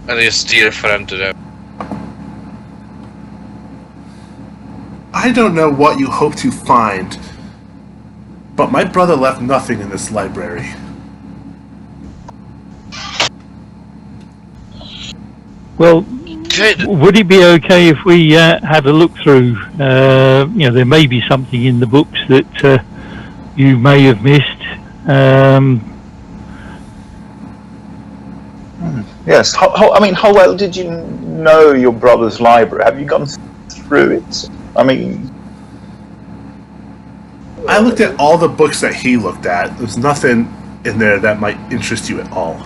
And is dear friend to them. I don't know what you hope to find, but my brother left nothing in this library. Well, Good. would it be okay if we had a look through? There may be something in the books that you may have missed. Yes. How well did you know your brother's library? Have you gone through it? I mean, I looked at all the books that he looked at. There's nothing in there that might interest you at all.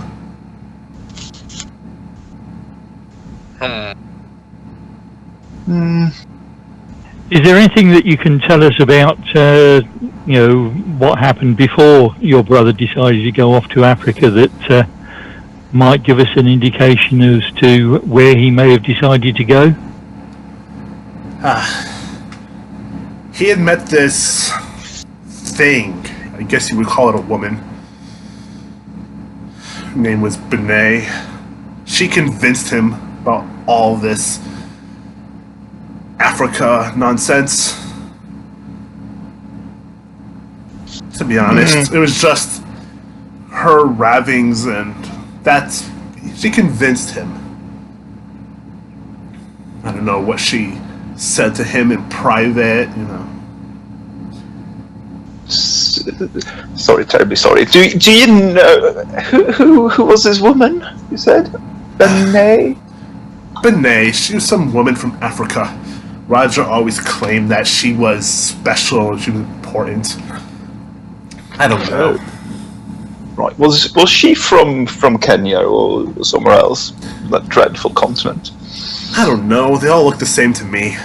Is there anything that you can tell us about, what happened before your brother decided to go off to Africa that might give us an indication as to where he may have decided to go? He had met this thing. I guess you would call it a woman. Her name was Benet. She convinced him about all this Africa nonsense. To be honest, it was just her ravings, and she convinced him. I don't know what she said to him in private, Sorry, terribly sorry. Do you know who was this woman? You said Benet. Benet, she was some woman from Africa. Roger always claimed that she was special and she was important. I don't know. Right. Was she from Kenya or somewhere else? That dreadful continent. I don't know. They all look the same to me.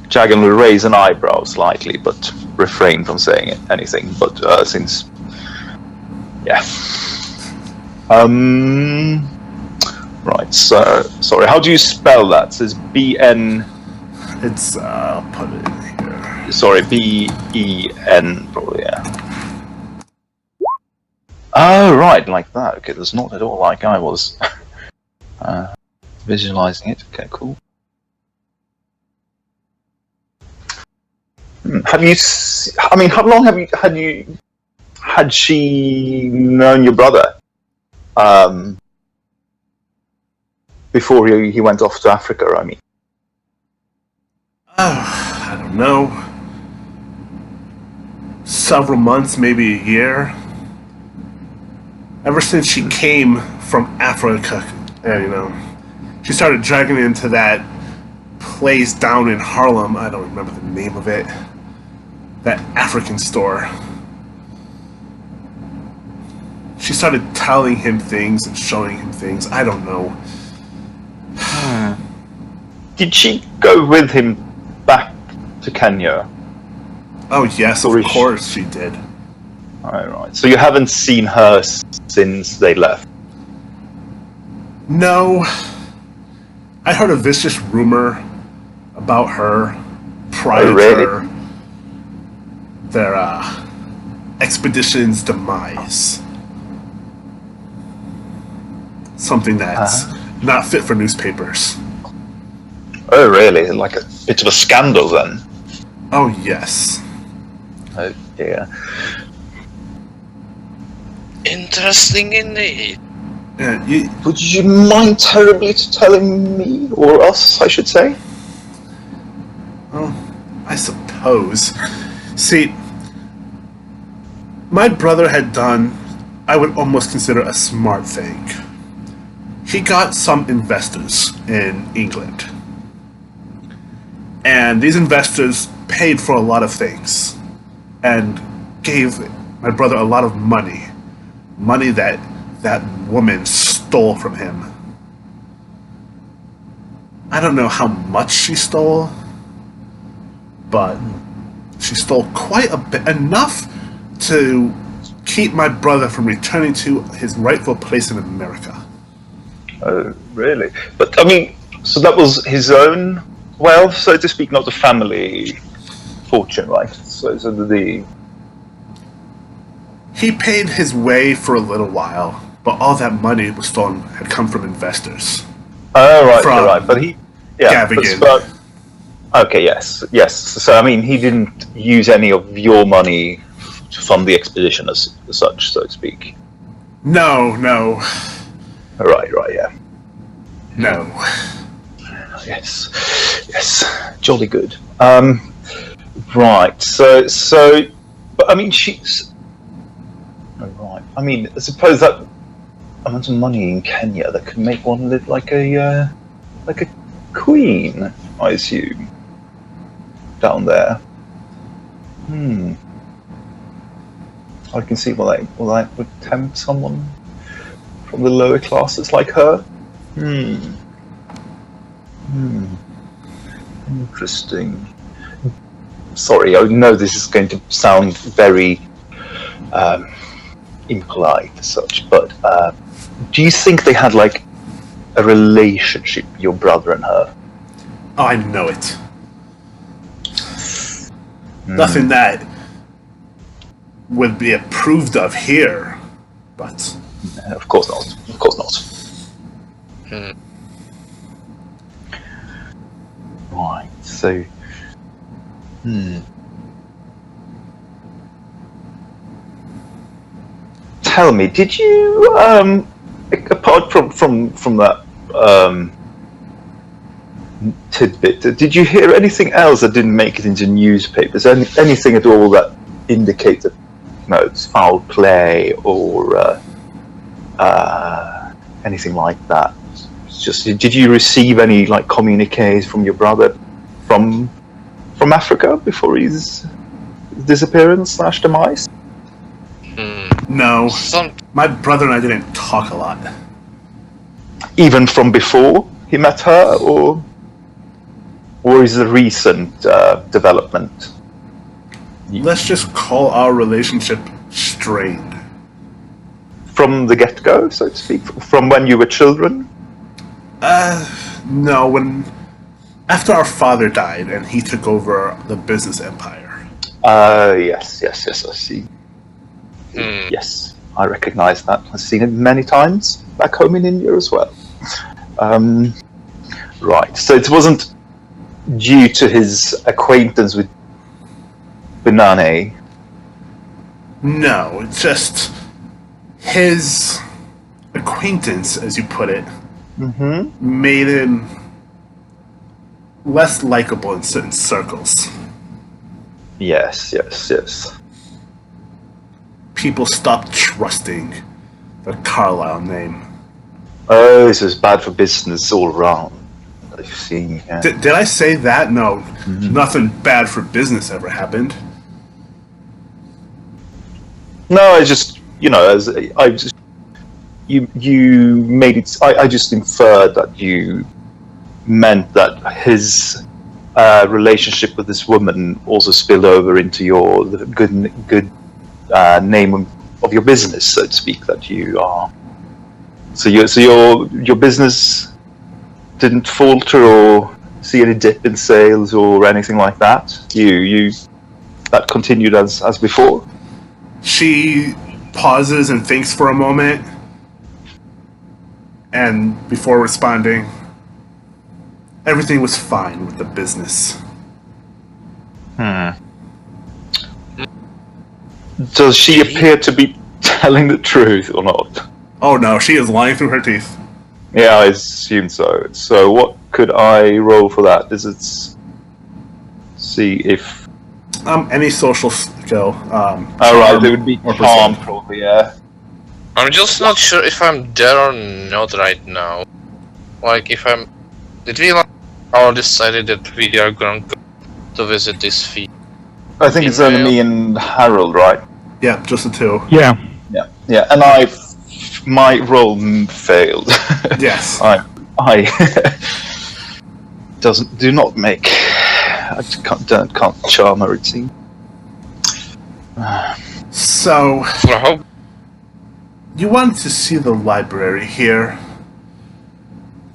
Jagan will raise an eyebrow slightly, but refrain from saying anything. But since, yeah. Right. So sorry. How do you spell that? It says BN. It's I'll put it in here. Sorry, BEN probably. Yeah. Oh right, like that. Okay, that's not at all like I was visualizing it. Okay, cool. Have you? How long had she known your brother? Before he went off to Africa, I mean. I don't know. Several months, maybe a year. Ever since she came from Africa, she started dragging me into that place down in Harlem. I don't remember the name of it. That African store. She started telling him things and showing him things. I don't know. Did she go with him back to Kenya? Oh yes, of course she did. Right. So you haven't seen her since they left? No. I heard a vicious rumor about her prior to their expedition's demise. Something that's not fit for newspapers. Oh, really? Like a bit of a scandal, then? Oh, yes. Oh, dear. Interesting indeed. Would you mind terribly telling me, or us, I should say? Well, I suppose. See, my brother had done, I would almost consider a smart thing. He got some investors in England. And these investors paid for a lot of things and gave my brother a lot of money. Money that woman stole from him. I don't know how much she stole, but she stole quite a bit, enough to keep my brother from returning to his rightful place in America. Oh, really? But, so that was his own wealth, so to speak, not the family fortune, right? So the... He paid his way for a little while, but all that money was stolen had come from investors. Oh, right, From right. But he... Yeah, Gavigan. but, okay, yes. So, I mean, he didn't use any of your money to fund the expedition as such, so to speak. No. Right, yeah. No. Yes. Jolly good. Right, so... But, I mean, she's... Right. I mean, I suppose that amount of money in Kenya that could make one live like a queen, I assume, down there. I can see why that would tempt someone from the lower classes like her. Interesting. Sorry, I know this is going to sound very impolite as such, but do you think they had like a relationship, your brother and her? Oh, I know it. Nothing that would be approved of here, but... Of course not. Right, so... Tell me, did you, apart from that tidbit, did you hear anything else that didn't make it into newspapers? Anything at all that indicated, it's foul play or anything like that? Just, did you receive any like communiques from your brother from Africa before his disappearance / demise? No. My brother and I didn't talk a lot. Even from before he met her, or is it a recent development? Let's just call our relationship strained. From the get-go, so to speak? From when you were children? No, after our father died and he took over the business empire. Yes, I see. Yes, I recognise that. I've seen it many times back home in India as well. Right, so it wasn't due to his acquaintance with Banane. No, it's just his acquaintance, as you put it, made him less likable in certain circles. Yes. People stopped trusting the Carlyle name. Oh, this is bad for business all around. I've seen. Yeah. Did I say that? No, nothing bad for business ever happened. No, I just, you made it. I just inferred that you meant that his relationship with this woman also spilled over into your good name of your business, so to speak. That you are. So your business didn't falter or see any dip in sales or anything like that. You that continued as before. She pauses and thinks for a moment, and before responding, everything was fine with the business. Does she appear to be telling the truth or not? Oh no, she is lying through her teeth. Yeah, I assume so. So what could I roll for that? Is it... See if... Any social skill. Right, it would be charm, probably, yeah. I'm just not sure if I'm there or not right now. Like, did we all decided that we are going to visit this feat? I think it's only me and Harold, right? Yeah, just the two. Yeah. Yeah, and my roll failed. Yes. I do not make. I can't charm her, it seems. So, you want to see the library here?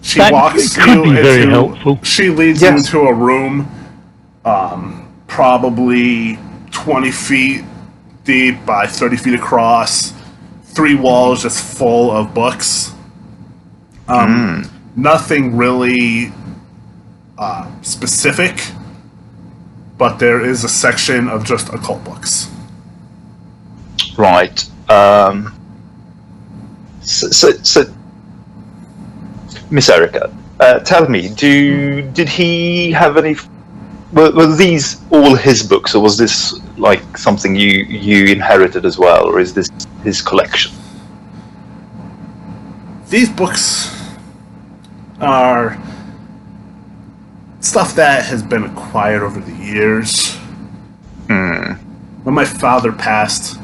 She walks could you be very into. helpful. She leads you into a room, probably 20 feet deep by 30 feet across, 3 walls just full of books. Nothing really specific, but there is a section of just occult books. Right. So, Miss Erica, tell me, did he have any? Were these all his books, or was this like something you inherited as well, or is this his collection? These books are stuff that has been acquired over the years. When my father passed,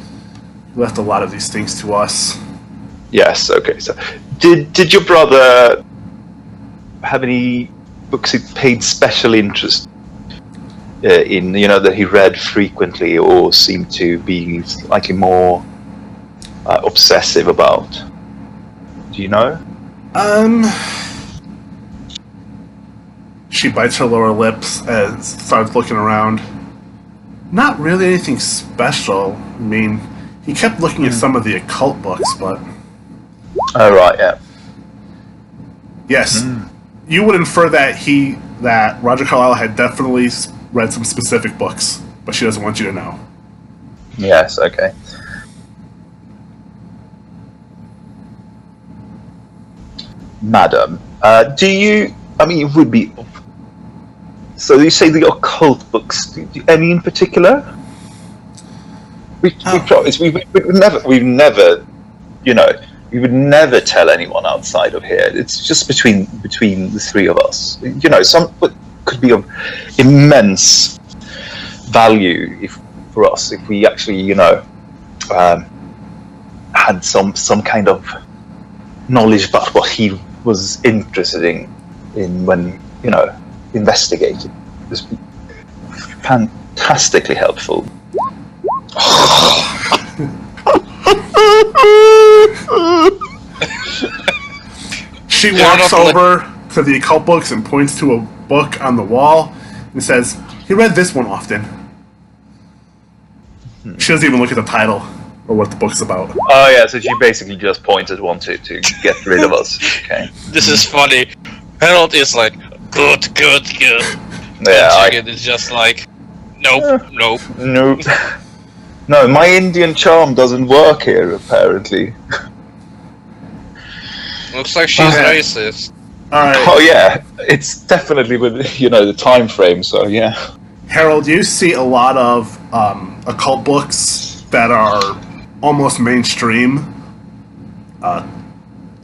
he left a lot of these things to us. Yes. Okay. So, did your brother have any books he paid special interest in? That he read frequently, or seemed to be slightly more obsessive about? Do you know? She bites her lower lips and starts looking around. Not really anything special. I mean, he kept looking at some of the occult books, but... Oh, right, yeah. Yes. You would infer that Roger Carlyle had definitely read some specific books, but she doesn't want you to know. Yes, okay. Madam, it would be... So you say the occult books, any in particular? We would never, we would never tell anyone outside of here. It's just between the three of us. Some could be of immense value for us if we actually, had some kind of knowledge about what he was interested in when, investigating. It was fantastically helpful. She walks over to the occult books and points to a book on the wall and says, "He read this one often." She doesn't even look at the title or what the book's about. Oh yeah, so she basically just pointed one to get rid of us. Okay. This is funny. Harold is like, good. Yeah, Jagan is just like, nope. No, my Indian charm doesn't work here, apparently. Looks like she's racist. Alright. Oh yeah, it's definitely with, the time frame, so yeah. Harold, you see a lot of occult books that are almost mainstream.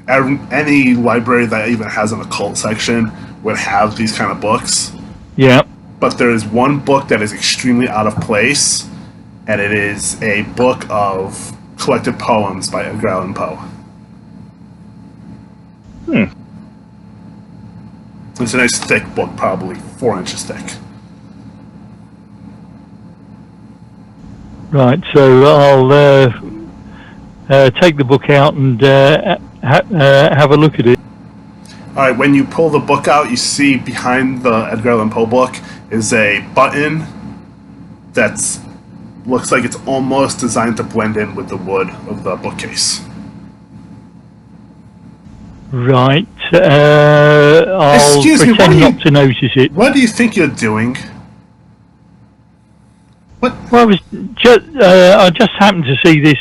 Any library that even has an occult section would have these kind of books. Yeah. But there is one book that is extremely out of place, and it is a book of collected poems by Edgar Allan Poe. It's a nice thick book, probably 4 inches thick. Right, so I'll take the book out and have a look at it. Alright, when you pull the book out, you see behind the Edgar Allan Poe book is a button that looks like it's almost designed to blend in with the wood of the bookcase. Right, I'll pretend not to notice it. What do you think you're doing? What? Well, I just happened to see this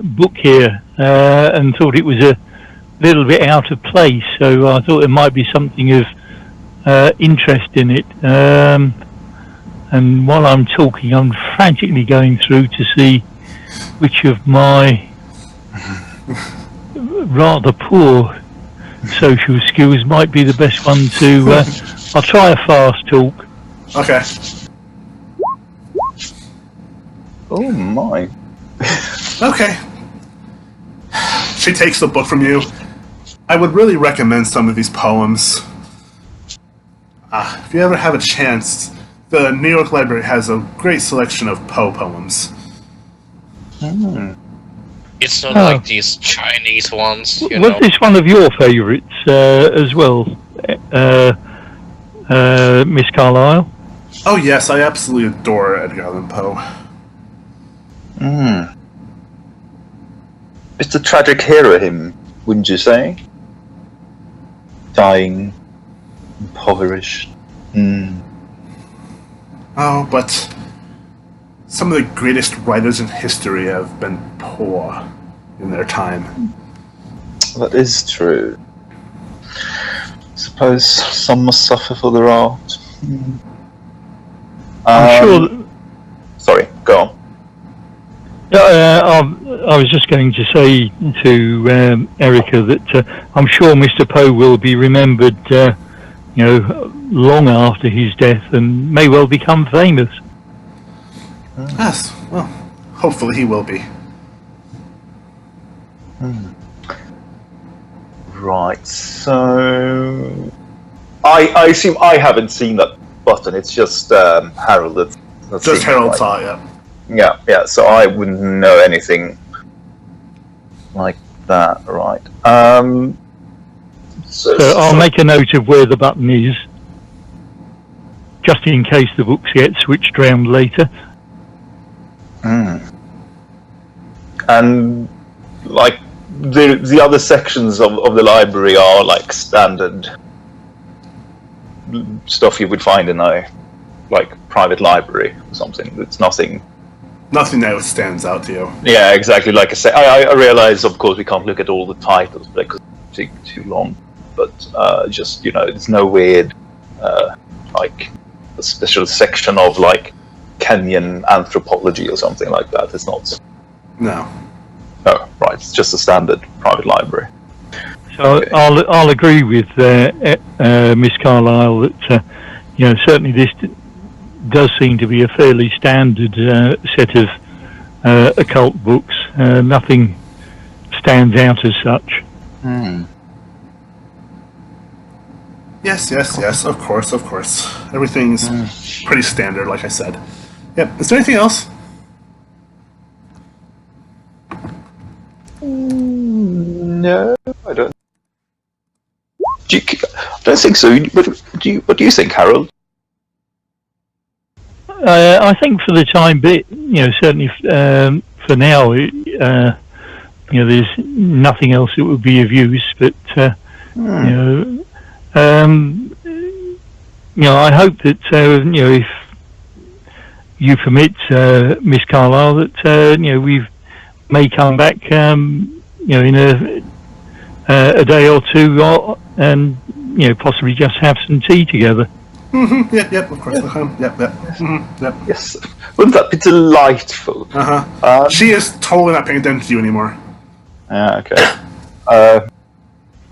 book here and thought it was a little bit out of place, so I thought there might be something of interest in it. And while I'm talking, I'm frantically going through to see which of my rather poor social skills might be the best one to... I'll try a fast talk. Okay. Oh my. Okay. She takes the book from you. I would really recommend some of these poems. If you ever have a chance, the New York Library has a great selection of Poe poems. It's not like these Chinese ones, Was this one of your favourites as well, Miss Carlyle? Oh yes, I absolutely adore Edgar Allan Poe. It's a tragic hero, him, wouldn't you say? Dying, impoverished. Oh, but some of the greatest writers in history have been poor in their time. That is true. Suppose some must suffer for their art. I'm sure. Sorry, go on. I was just going to say to Erica that I'm sure Mr. Poe will be remembered, long after his death, and may well become famous. Yes, well, hopefully he will be. Right, so I assume I haven't seen that button. It's just Harold that's Just seen Harold it, right? saw it, yeah. Yeah. So I wouldn't know anything like that, right? So I'll make a note of where the button is, just in case the books get switched around later. And like the other sections of the library are like standard stuff you would find in a like private library or something. It's nothing. Nothing that stands out to you. Yeah, exactly. Like I say, I realize, of course, we can't look at all the titles because it take too long. But just there's no weird like a special section of like Kenyan anthropology or something like that. It's not. No. Oh, right. It's just a standard private library. So Okay. I'll agree with Miss Carlyle that certainly this does seem to be a fairly standard set of occult books. Nothing stands out as such. Yes, of course. Everything's pretty standard, like I said. Yep. Is there anything else? No, I don't. I don't think so. What do you think, Harold? I think for the time being, certainly for now, there's nothing else that would be of use. But I hope that if you permit, Miss Carlyle, that we may come back, in a day or two, and possibly just have some tea together. Yep, of course. Yep. Yes. Wouldn't that be delightful? She is totally not paying attention to you anymore. Yeah. Okay.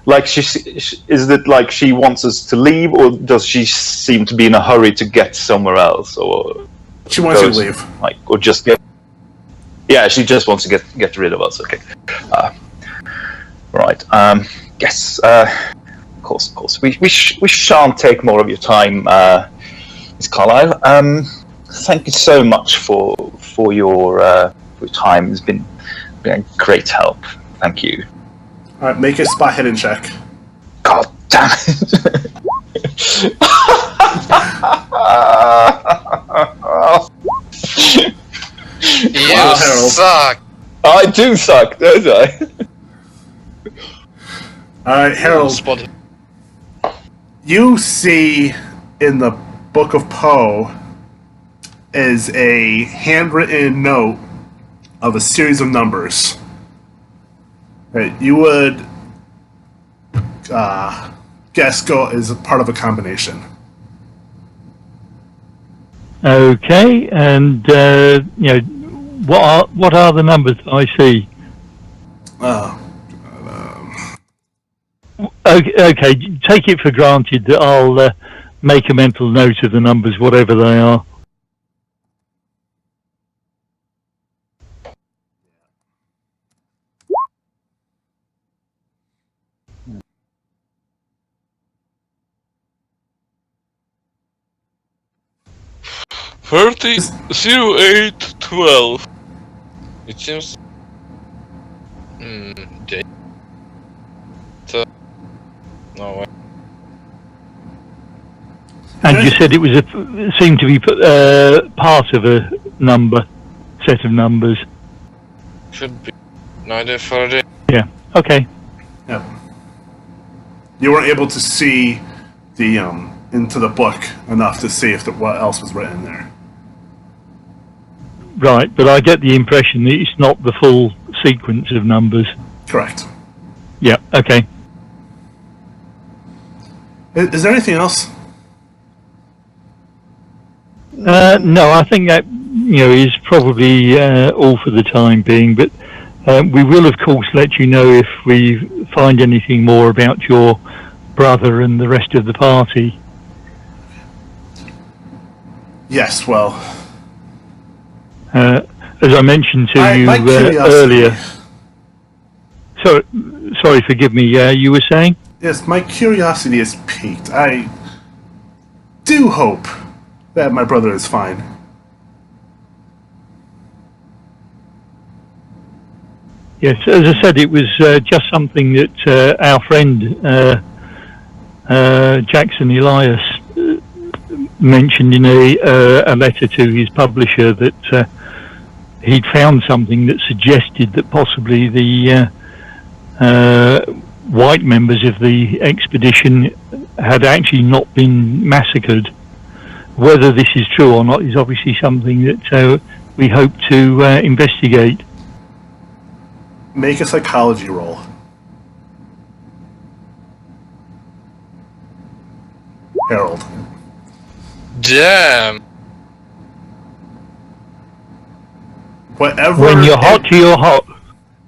Like is it like she wants us to leave, or does she seem to be in a hurry to get somewhere else, or She wants you to leave. like, or just get? Yeah, she just wants to get rid of us. Okay. Right. Yes. Of course. We shan't take more of your time, Miss Carlyle. Thank you so much for your time. It's been a great help. Thank you. All right, make a spot hidden check. God damn it! You Harold. suck! I do suck, don't I? All right, Harold. Spotted. You see in the Book of Poe is a handwritten note of a series of numbers. Right, you would guess go is a part of a combination. Okay, and what are the numbers I see? Okay, take it for granted that I'll make a mental note of the numbers, whatever they are. $30, 08, 12. It seems. J. No way. And you said it was seemed to be part of a set of numbers. Should be 1930. Yeah. Okay. Yep. You weren't able to see the into the book enough to see if what else was written there. Right, but I get the impression that it's not the full sequence of numbers. Correct. Yeah. Okay. Is there anything else? No, I think that is probably all for the time being. But we will, of course, let you know if we find anything more about your brother and the rest of the party. Yes. Well, as I mentioned to you my curiosity- earlier. Sorry, forgive me. You were saying? Yes, my curiosity is piqued. I do hope that my brother is fine. Yes, as I said, it was just something that our friend Jackson Elias mentioned in a letter to his publisher that he'd found something that suggested that possibly the white members of the expedition had actually not been massacred. Whether this is true or not is obviously something that we hope to investigate. Make a psychology roll. Harold. Damn. Whatever. When you're hot, you're hot.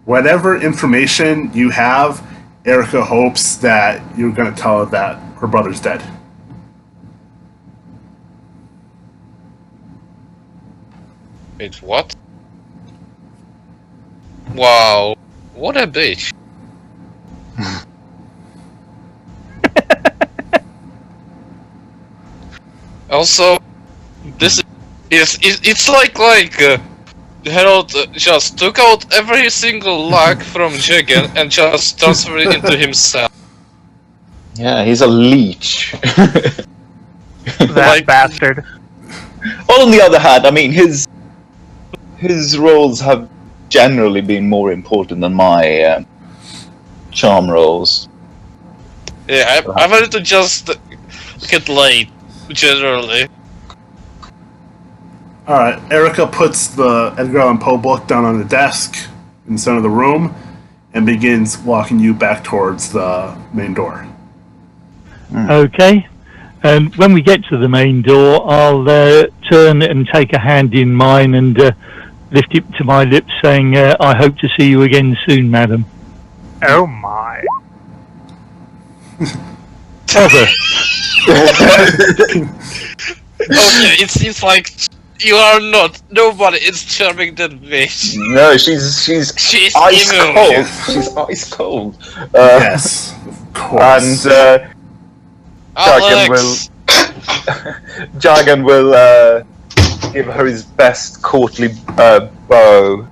Whatever information you have, Erica hopes that you're going to tell her that her brother's dead. Wait, what? Wow. What a bitch. Also, this is it's like Harold just took out every single luck from Jagan and just transferred it into himself. Yeah, he's a leech. That bastard. On the other hand, I mean, his roles have generally been more important than my charm roles. Yeah, I wanted to just get laid, generally. Alright, Erica puts the Edgar Allan Poe book down on the desk in the center of the room and begins walking you back towards the main door. Okay. And when we get to the main door, I'll turn and take a hand in mine and lift it to my lips, saying, I hope to see you again soon, madam. Oh my. Ever. Okay, it seems like you are not. Nobody is charming that bitch. No, she's She's ice evil. cold. She's ice cold. Yes, of course. And Alex. Jagan will give her his best courtly bow.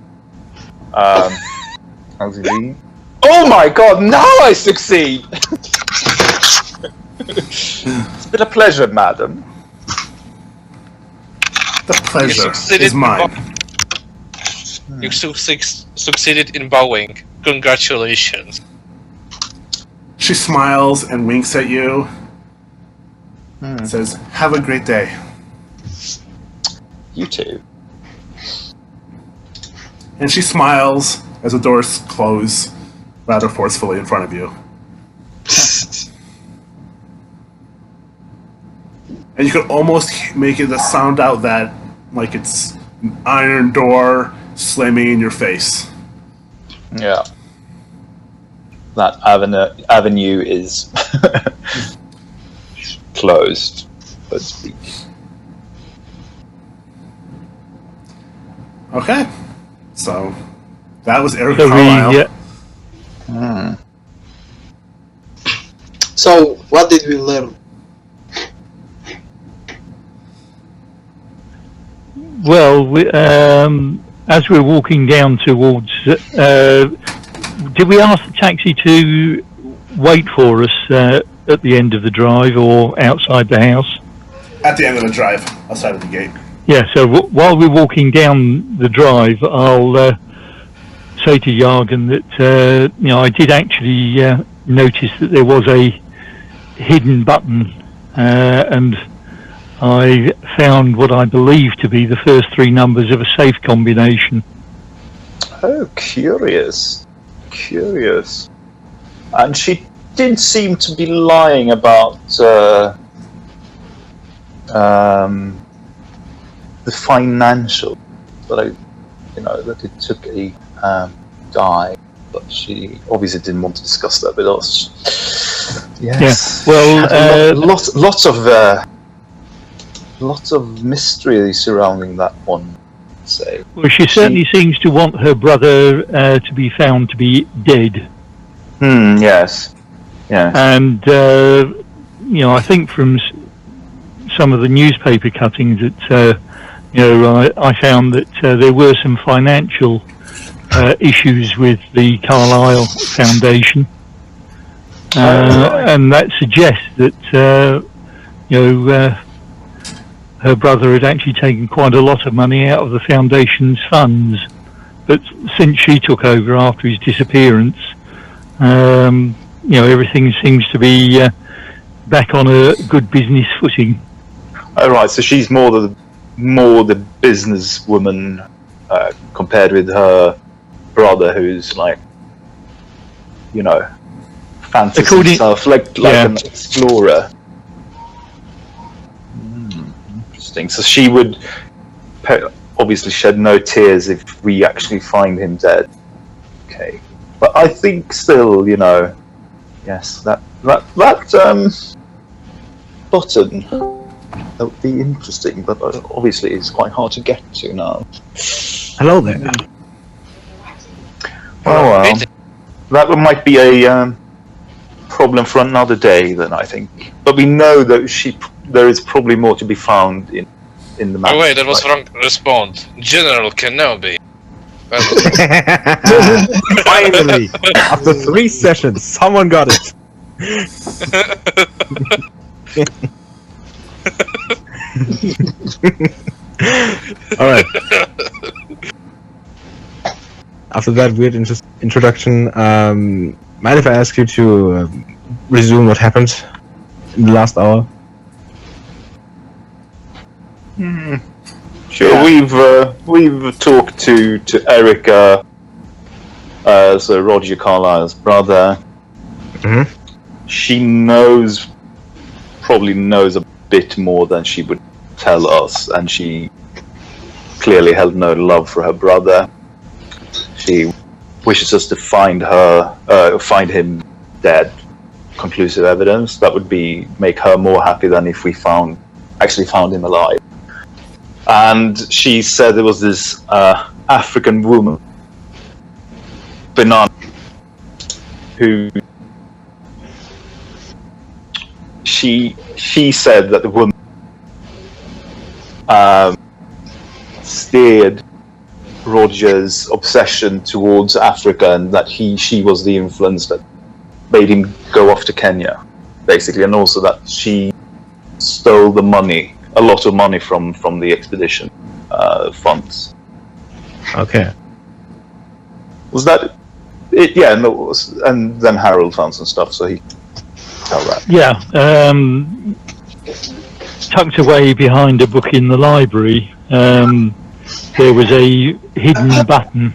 How's he doing? Oh my god, now I succeed! It's been a pleasure, madam. The pleasure succeeded is mine. You succeeded in bowing. Congratulations. She smiles and winks at you. And says, have a great day. You too. And she smiles as the doors close rather forcefully in front of you. And you could almost make it sound out that like it's an iron door slamming in your face. Yeah. That avenue is closed, so to speak. Okay. So, that was Erica So Carlyle. So, what did we learn? Well, as we're walking down towards... did we ask the taxi to wait for us at the end of the drive or outside the house? At the end of the drive, outside of the gate. Yeah, so while we're walking down the drive, I'll say to Jagan that I did actually notice that there was a hidden button, and I found what I believe to be the first 3 numbers of a safe combination. Oh, curious. Curious. And she did seem to be lying about the financial, that that it took a dive, but she obviously didn't want to discuss that with us. Yes. Yeah. Well, lots of mystery surrounding that one. Say. Well, she certainly seems to want her brother to be found to be dead. Yes. Yes. And I think from some of the newspaper cuttings that I found that there were some financial issues with the Carlyle Foundation, and that suggests that her brother had actually taken quite a lot of money out of the foundation's funds, but since she took over after his disappearance, everything seems to be back on a good business footing. Oh, right, so she's more the businesswoman compared with her brother, who's like, fancies himself like an explorer. Interesting. So she would obviously shed no tears if we actually find him dead. Okay, but I think still, yes, that button. That would be interesting, but obviously it's quite hard to get to now. Hello there. Oh well, that might be a problem for another day then, I think. But we know that there is probably more to be found in the map. Oh wait, that was wrong response. General Kenobi. Finally, after 3 sessions, someone got it. Alright. After that weird introduction, mind if I ask you to resume what happened in the last hour? Sure, we've talked to Erica, so Roger Carlyle's brother. Mm-hmm. She probably knows a bit more than she would tell us, and she clearly held no love for her brother. She wishes us to find him dead. Conclusive evidence that would make her more happy than if we actually found him alive. And she said there was this African woman, Banana, who she said that the woman steered Roger's obsession towards Africa, and that she was the influence that made him go off to Kenya, basically, and also that she stole the money, a lot of money from the expedition funds. Okay. Was that it? Yeah, and then Harold found some stuff, so he tell that. Yeah, tucked away behind a book in the library, there was a hidden button,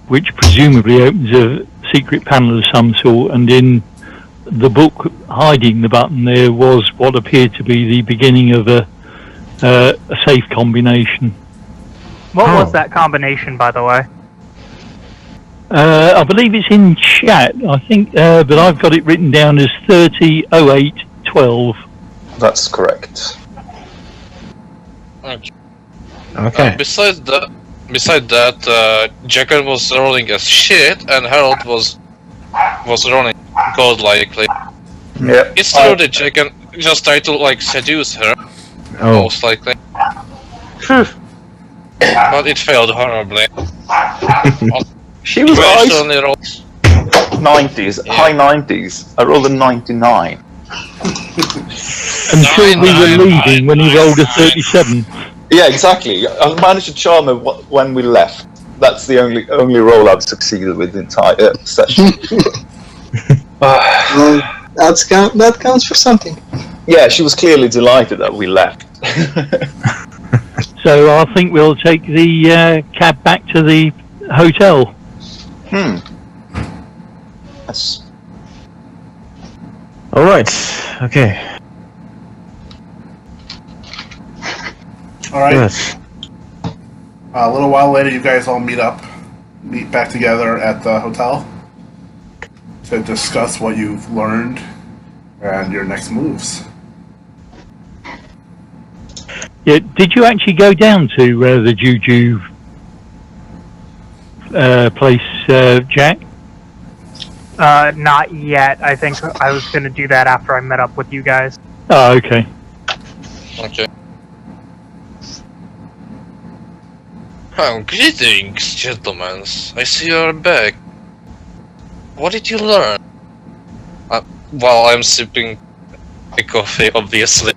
which presumably opens a secret panel of some sort, and in the book hiding the button there was what appeared to be the beginning of a safe combination. What was that combination, by the way? I believe it's in chat, I think, but I've got it written down as 300812. That's correct. Okay. Besides that, Jagan was rolling as shit, and Harold was rolling godlikely. Yeah. It's true that Jagan just tried to seduce her, most likely. But it failed horribly. She was only rolled 90s, high 90s. I rolled a 99. Until we were leaving when he rolled a 37. Yeah, exactly. I managed to charm her when we left. That's the only role I've succeeded with the entire session. That counts for something. Yeah, she was clearly delighted that we left. So I think we'll take the cab back to the hotel. Yes. All right. Okay. All right. Yes. A little while later, you guys all meet back together at the hotel to discuss what you've learned and your next moves. Yeah, did you actually go down to the Juju place, Jack? Not yet. I think I was going to do that after I met up with you guys. Oh, okay. Okay. Oh, greetings, gentlemen. I see you're back. What did you learn? While I'm sipping a coffee, obviously.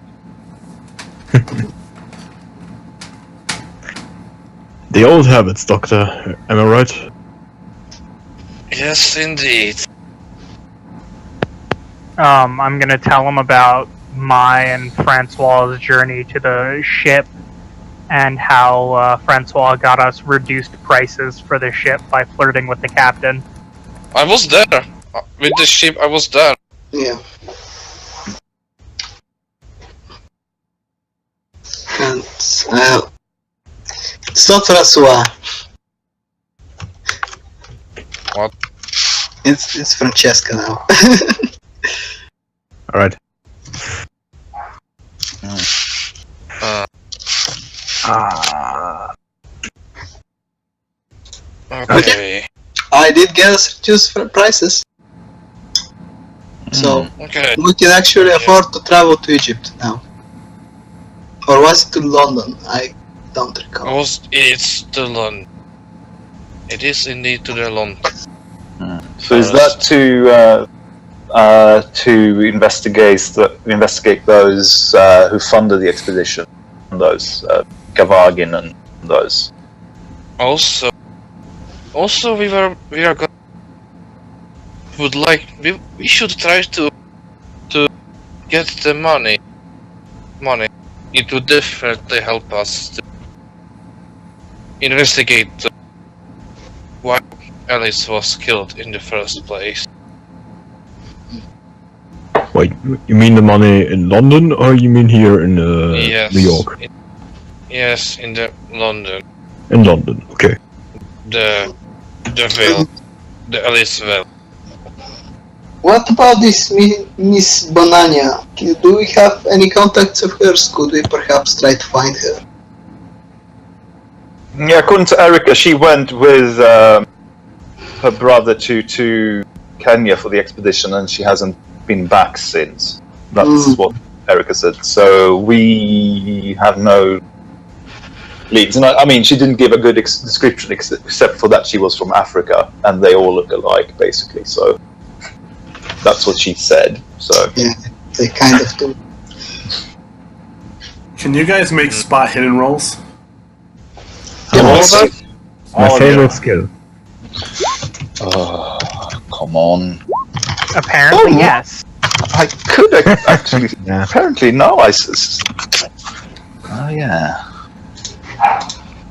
The old habits, Doctor. Am I right? Yes, indeed. I'm going to tell him about my and Francois's journey to the ship and how Francois got us reduced prices for the ship by flirting with the captain. I was there. With the ship, I was there. Yeah. And it's not Francois. What? It's Francesca now. All right. Okay. I did get us reduced prices. So Okay. we can actually afford to travel to Egypt now. Or was it to London? I don't recall. It's to London. It is indeed to the London. So is that to investigate those who funded the expedition, those Gavagin and those? Also, we are we should try to get the money. It would definitely help us to investigate why Alice was killed in the first place. Wait, you mean the money in London, or you mean here in Yes. New York? Yes, in the London. In London, okay. The veil. The Alice veil. What about this Miss Bonania? Do we have any contacts of hers? Could we perhaps try to find her? Yeah, according to Erica, she went with her brother to Kenya for the expedition, and she hasn't been back since. That's what Erica said. So we have no leads. And I mean, she didn't give a good description except for that she was from Africa, and they all look alike, basically. So that's what she said. So Yeah, they kind of do. Can you guys make spot hidden rolls? My favorite skill. oh, come on. Apparently, yes. I could actually. Yeah. Apparently, no. Oh yeah.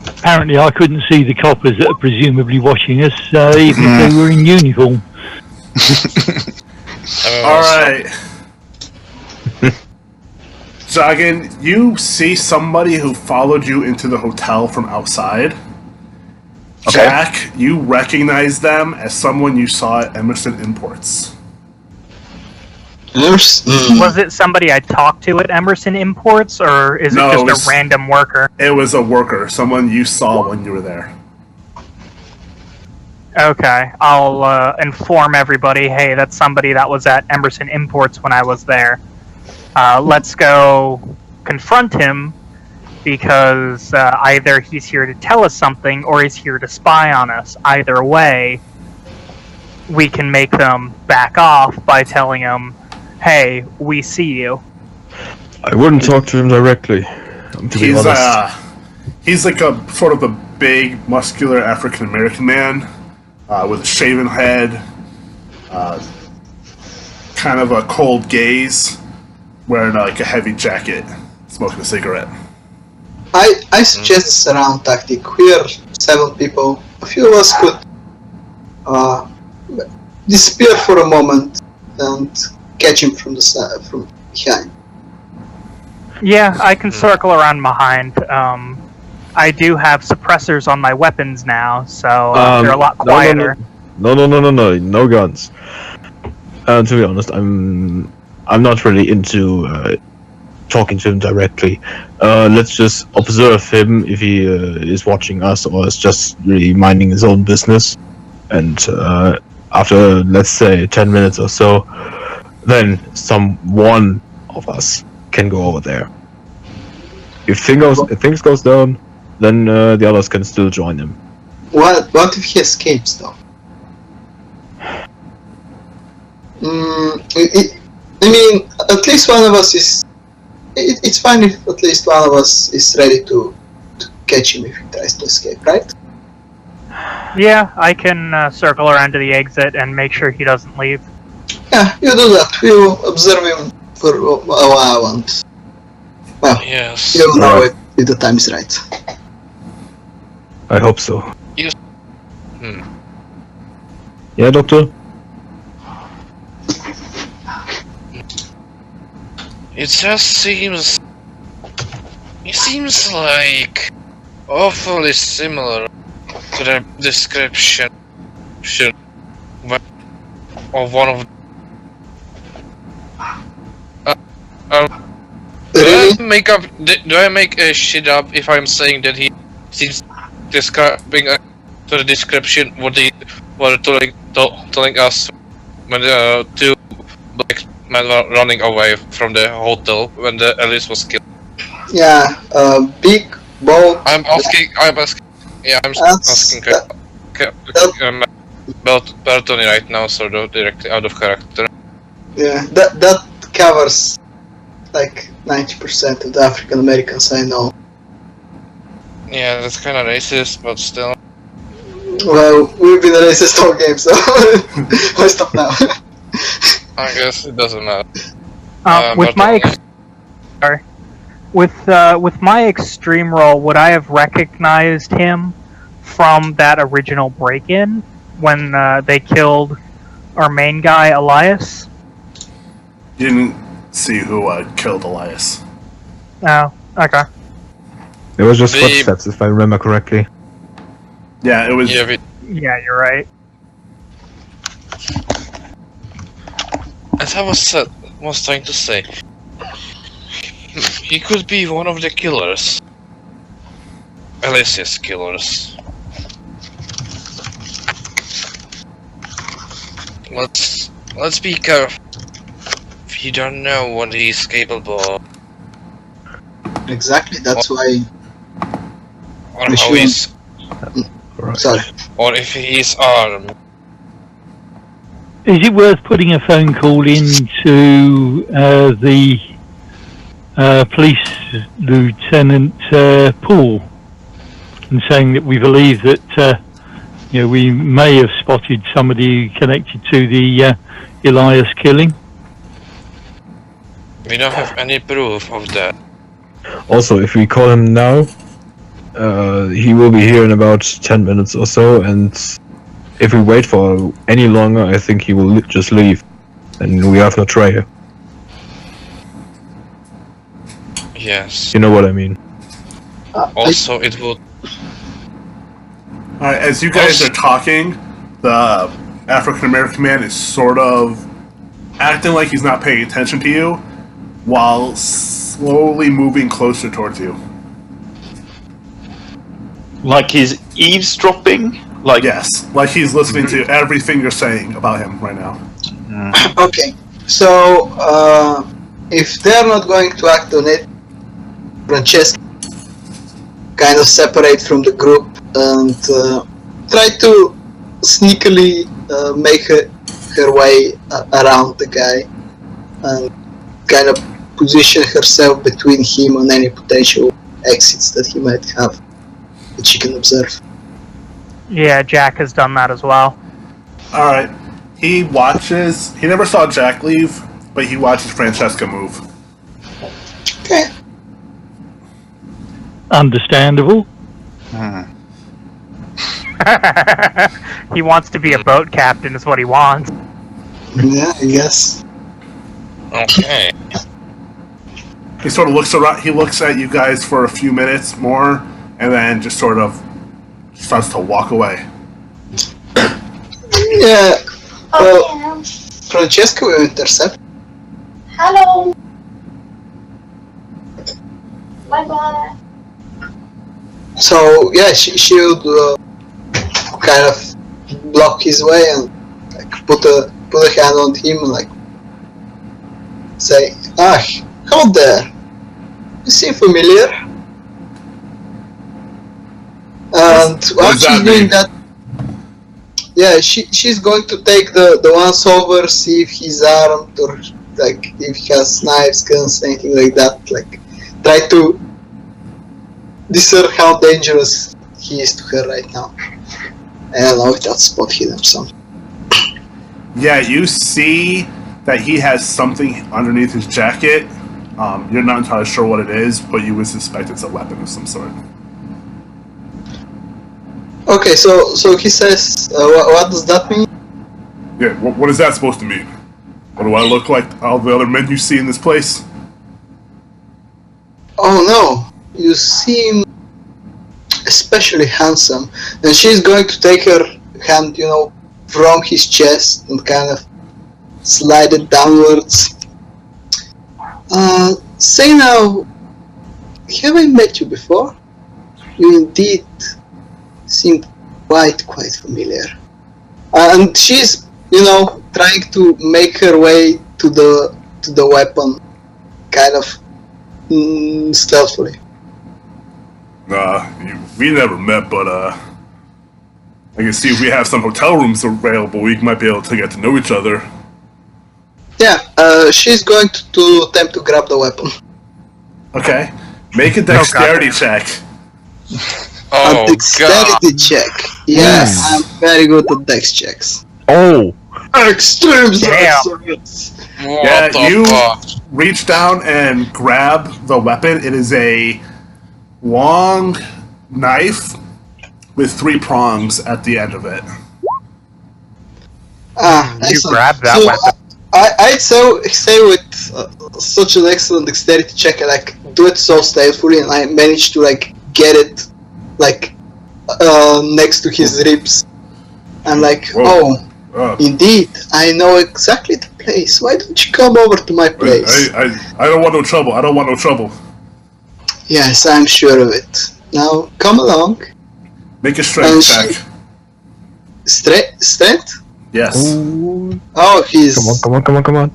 Apparently I couldn't see the coppers that are presumably watching us, even if they were in uniform. Alright. Jagan, you see somebody who followed you into the hotel from outside. Okay. Jack, you recognize them as someone you saw at Emerson Imports. Was it somebody I talked to at Emerson Imports, or is No, it it just was- a random worker? It was a worker, someone you saw when you were there. Okay, I'll inform everybody, hey, that's somebody that was at Emerson Imports when I was there. Let's go confront him, because either he's here to tell us something, or he's here to spy on us. Either way, we can make them back off by telling them, hey, we see you. I wouldn't talk to him directly, to be honest. He's like a sort of a big, muscular African American man with a shaven head, kind of a cold gaze, wearing like a heavy jacket, smoking a cigarette. I suggest a surround tactic. We are 7 people. A few of us could disappear for a moment and catch him from the side, from behind. Yeah, I can circle around behind. I do have suppressors on my weapons now, so they're a lot quieter. No guns. To be honest, I'm not really into talking to him directly. Let's just observe him if he is watching us or is just really minding his own business. And after, let's say, 10 minutes or so, then one of us can go over there. If things goes down, then the others can still join him. What if he escapes, though? I mean, at least one of us is... It's fine if at least one of us is ready to catch him if he tries to escape, right? Yeah, I can circle around to the exit and make sure he doesn't leave. Yeah, you do that. We will observe him for a while and... Well, Yes. you'll know it if the time is right. I hope so. Yes. Yeah, Doctor? It just seems... It seems like... awfully similar to the description of one of... Really? Do I make a shit up if I'm saying that he seems describing to the description what they were telling us when the 2 black men were running away from the hotel when the Alice was killed? Yeah, big, bold... I'm asking about Bertoni right now, sort of directly out of character. Yeah, that covers like 90% of the African Americans I know. Yeah, that's kind of racist, but still. Well, we've been a racist whole game, so why stop now? I guess it doesn't matter. With my extreme role, would I have recognized him from that original break-in when they killed our main guy, Elias? You didn't see who killed Elias. Oh, okay. It was just footsteps, if I remember correctly. Yeah, it was... Yeah, you're right. As I was trying to say, he could be one of the killers. Alicia's killers. Let's be careful. If you don't know what he's capable of. Exactly, that's why... Or how he's... Sorry. Or if he's armed. Is it worth putting a phone call into the police lieutenant Poole and saying that we believe that we may have spotted somebody connected to the Elias killing? We don't have any proof of that. Also, if we call him now, he will be here in about 10 minutes or so, and if we wait for any longer, I think he will just leave, and we have no trail. Yes. You know what I mean. Also, it would... Alright, as you guys are talking, the African-American man is sort of acting like he's not paying attention to you, while slowly moving closer towards you. Like he's eavesdropping? Like Yes, like he's listening to everything you're saying about him right now. Okay, so if they're not going to act on it, Francesca kind of separate from the group and try to sneakily make her way around the guy and kind of position herself between him and any potential exits that he might have that she can observe. Yeah, Jack has done that as well. Alright. He watches... He never saw Jack leave, but he watches Francesca move. Okay. Understandable. He wants to be a boat captain is what he wants. Yeah, I guess. Okay. He sort of looks around. He looks at you guys for a few minutes more, and then just sort of starts to walk away. Yeah. Well, Francesca will intercept. Hello. Bye bye. So yeah, she would kind of block his way and like put a hand on him and like say, hello there. You seem familiar. And while she's doing that, yeah, she's going to take the once over, see if he's armed or like if he has knives, guns, anything like that. Like try to discern how dangerous he is to her right now. I don't know if that's spot hidden or something. Yeah, you see that he has something underneath his jacket. You're not entirely sure what it is, but you would suspect it's a weapon of some sort. Okay, so he says, what does that mean? Yeah, what is that supposed to mean? What do I look like all the other men you see in this place? Oh no, you seem especially handsome. And she's going to take her hand, from his chest and kind of slide it downwards. Say now, have I met you before? You indeed seem quite familiar. And she's, trying to make her way to the weapon, kind of stealthily. We never met, but I can see if we have some hotel rooms available, we might be able to get to know each other. Yeah, she's going to attempt to grab the weapon. Okay. Make a dexterity check. Oh, A dexterity check. Yes, I'm very good at dex checks. Oh! Extreme Damn. sorceress. What the you fuck? reach down and grab the weapon. It is a long knife with 3 prongs at the end of it. You Excellent. grab that So, weapon. I'd say with such an excellent dexterity check, I do it so stealthily, and I managed to get it next to his ribs. I'm like, Whoa. indeed, I know exactly the place. Why don't you come over to my place? I don't want no trouble. I don't want no trouble. Yes, I'm sure of it. Now, come along. Make a strength And check. Strength? Yes. Ooh. Oh, he's... Come on.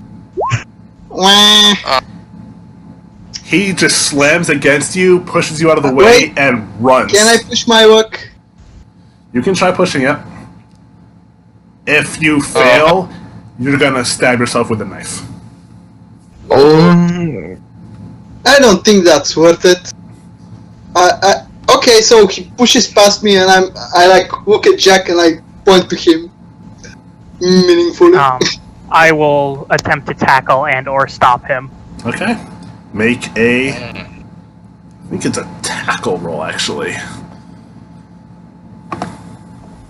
Wah. He just slams against you, pushes you out of the way, Wait. and runs. Can I push my luck? You can try pushing it. If you fail, you're gonna stab yourself with a knife. Oh. I don't think that's worth it. Okay, so he pushes past me, and I look at Jack and I point to him meaningfully. I will attempt to tackle and or stop him. Okay. Make a... I think it's a tackle roll, actually.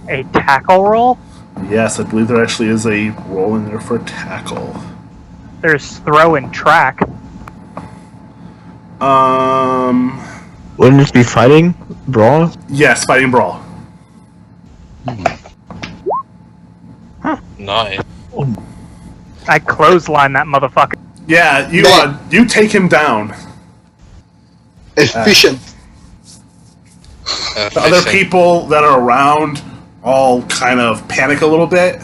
A tackle roll? Yes, I believe there actually is a roll in there for tackle. There's throw and track. Wouldn't it be fighting? Brawl? Yes, fighting brawl. Nice. I clothesline that motherfucker. Yeah, you take him down. Efficient. The other people that are around all kind of panic a little bit.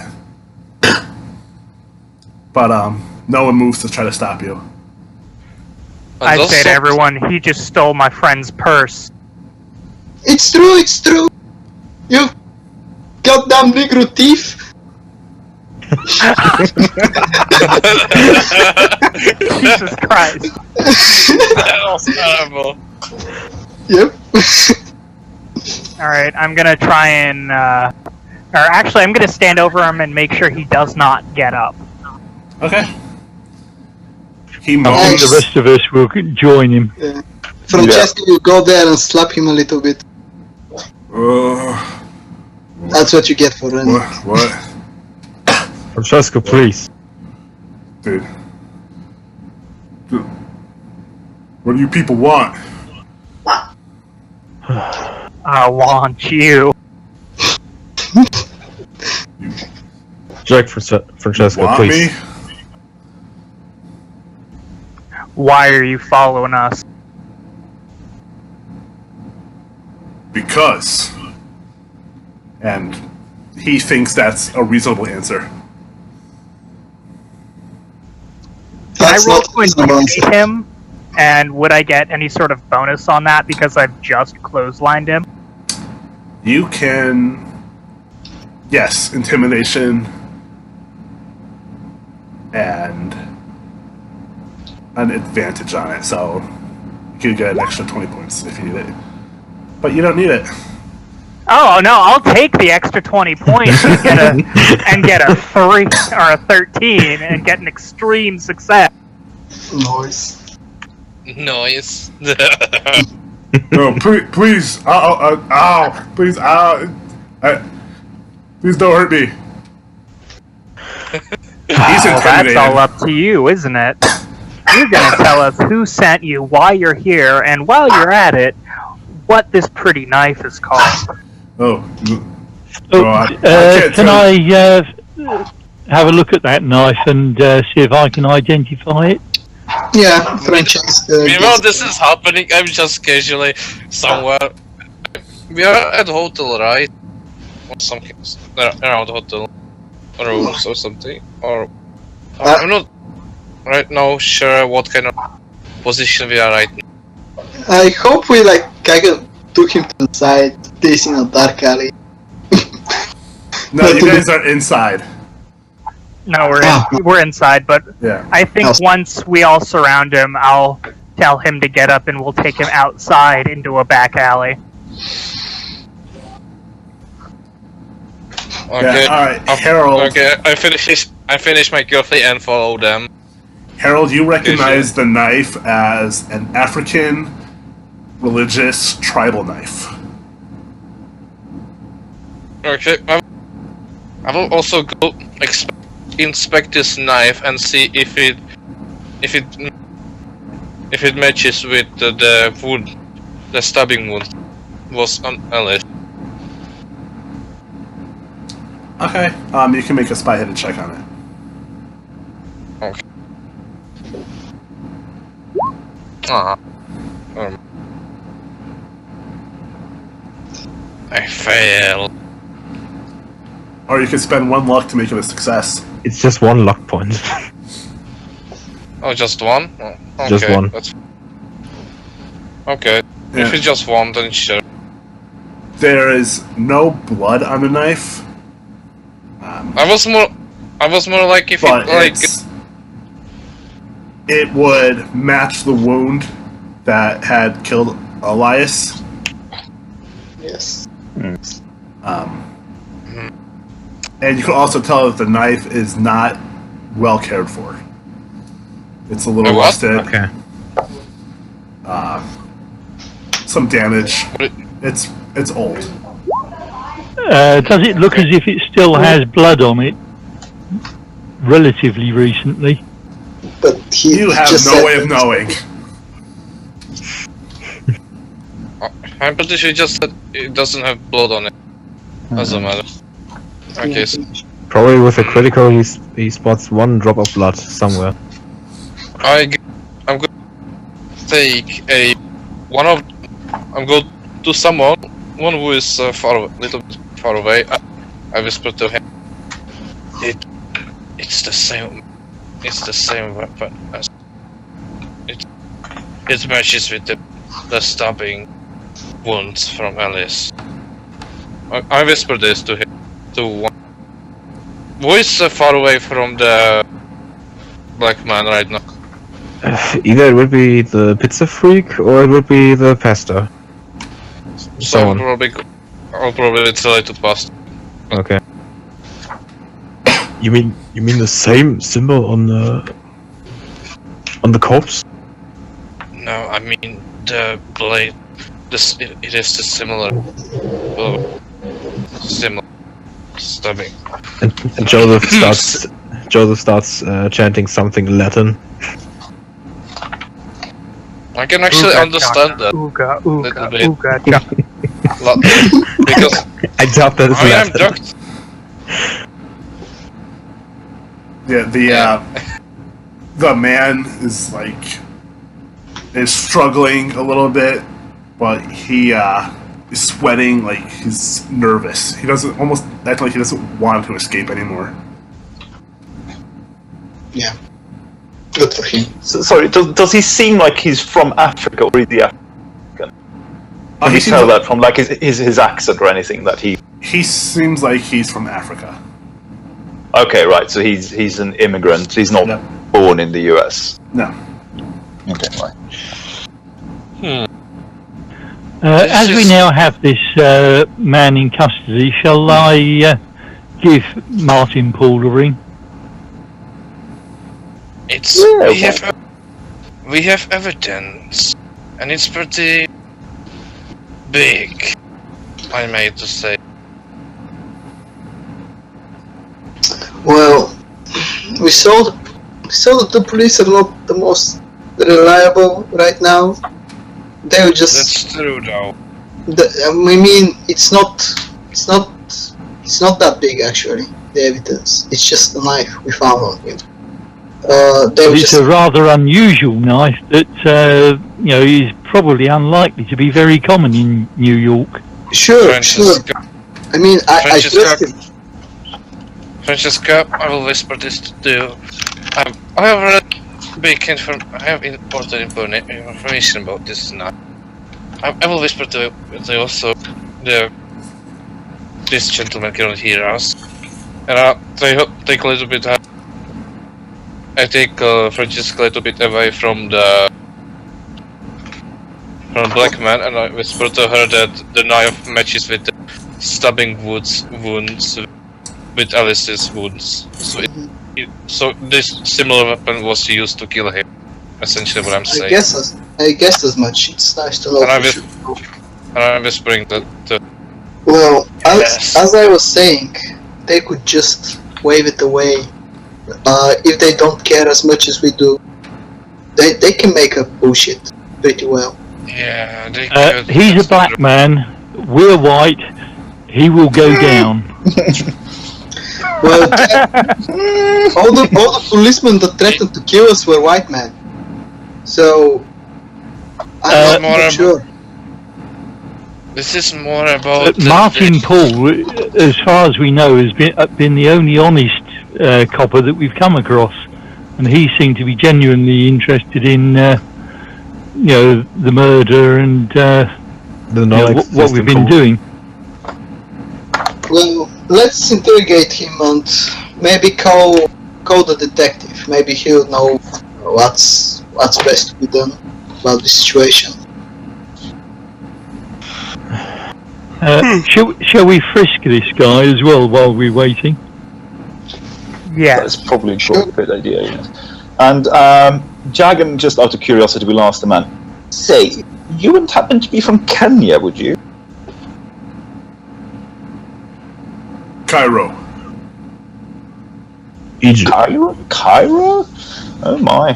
But no one moves to try to stop you. I'd say to everyone, he just stole my friend's purse. It's true. You goddamn Negro thief. Jesus Christ. That was terrible. Yep. Alright, I'm gonna try and, or actually, I'm gonna stand over him and make sure he does not get up. Okay. He I think moans. the rest of us will join him. Francesco, you go there and slap him a little bit. That's what you get for running. What? Francesco, please. Dude. What do you people want? I want you. Jack Francesco, Want please. me? Why are you following us? Because. And he thinks that's a reasonable answer. That's I roll not to a reasonable intimidate answer. him, and would I get any sort of bonus on that because I've just clotheslined him? You can. Yes, intimidation. And an advantage on it, so you could get an extra 20 points if you need it. But you don't need it. Oh no, I'll take the extra 20 points and get a 3 or a 13 and get an extreme success. Noise. Noise. No, please, please, please, please don't hurt me. He's Well, that's intimidated. all up to you, isn't it? You're gonna tell us who sent you, why you're here, and while you're at it, what this pretty knife is called. Oh, Oh, I can't can tell I have a look at that knife and see if I can identify it? Yeah, Francesco. Meanwhile, this is happening. I'm just casually somewhere. We are at hotel, right? Or something around hotel rooms or something. Or I'm not right now sure what kind of position we are right now. I hope we kind of took him to the side, this in a dark alley. No, you guys are inside. No, we're inside, but Yeah. I think once we all surround him, I'll tell him to get up and we'll take him outside into a back alley. Okay. Yeah, alright, Harold. Okay, I finish my coffee and follow them. Harold, you recognize the knife as an African religious tribal knife. Okay, I will also go inspect this knife and see if it matches with the wound, the stabbing wound was on Alice. Okay, you can make a spy hidden check on it. Okay. Ah. I failed. Or you can spend 1 luck to make it a success. It's just 1 luck point. Oh, just one? Oh, okay, Just one. That's... Okay, Yeah. if it's just one, then sure. There is no blood on the knife. I was more like if But it it would match the wound that had killed Elias. Yes. And you can also tell that the knife is not well cared for. It's a little what? rusted. Okay. Some damage. What It's old. Does it look as if it still has blood on it? Relatively recently. But he You have just no said way of knowing. I'm pretty sure just that it doesn't have blood on it. Doesn't matter. Okay, so Probably with a critical, he spots 1 drop of blood somewhere. I'm going to take I'm going to someone, one who is little bit far away. I whisper to him. It's the same weapon as it matches with the stabbing wounds from Alice. I whisper this to him, to one who is far away from the black man right now. Either it would be the pizza freak or it would be the pastor. So Someone. probably I'll probably try to pass. Okay. You mean the same symbol on the corpse? No, I mean the blade. It is the similar stabbing. And Joseph starts chanting something Latin. I can actually understand that. Ooga, ooga, Little bit. ooga, chaka. Because I doubt that is I am Latin. ducked. Yeah, the man is struggling a little bit, but he is sweating, like he's nervous. He doesn't almost act like he doesn't want to escape anymore. Yeah. Good for him. So, sorry, does he seem like he's from Africa, or is he African? Can you tell that from like his accent or anything that he? He seems like he's from Africa. Okay, right. So he's an immigrant. He's not born in the US. No. Okay, right. As we now have this man in custody, shall I give Martin Poole a ring? We have evidence, and it's pretty big, I may to say. Well, we saw that the police are not the most reliable right now. They were just. That's true, though. I mean, it's not that big actually. The evidence. It's just a knife we found on him. It's a rather unusual knife that is probably unlikely to be very common in New York. Sure. I mean, I trust him. Francesca, I will whisper this to you. I have read I have important information about this knife. I will whisper to you also. This gentleman cannot hear us, and I take a little bit. I take Francesca a little bit away from the black man, and I whisper to her that the knife matches with the stabbing wounds with Alice's wounds. So this similar weapon was used to kill him. Essentially, what I'm saying. I guess as much. It's nice to know. And I'm whispering that. Well, as I was saying, they could just wave it away. If they don't care as much as we do, they can make up bullshit pretty well. Yeah, they could. He's a black man. We're white. He will go down. Well, all the policemen that threatened to kill us were white men. So I'm not sure. This is more about Martin Poole, as far as we know, has been the only honest copper that we've come across, and he seemed to be genuinely interested in the murder and what we've been doing. Well, let's interrogate him and maybe call the detective. Maybe he'll know what's best to be done about the situation. Shall we frisk this guy as well while we're waiting? Yeah. That's probably a good idea, yes. And Jagan, just out of curiosity, we'll ask the man. Say, you wouldn't happen to be from Kenya, would you? Cairo. Egypt. Cairo? Oh my.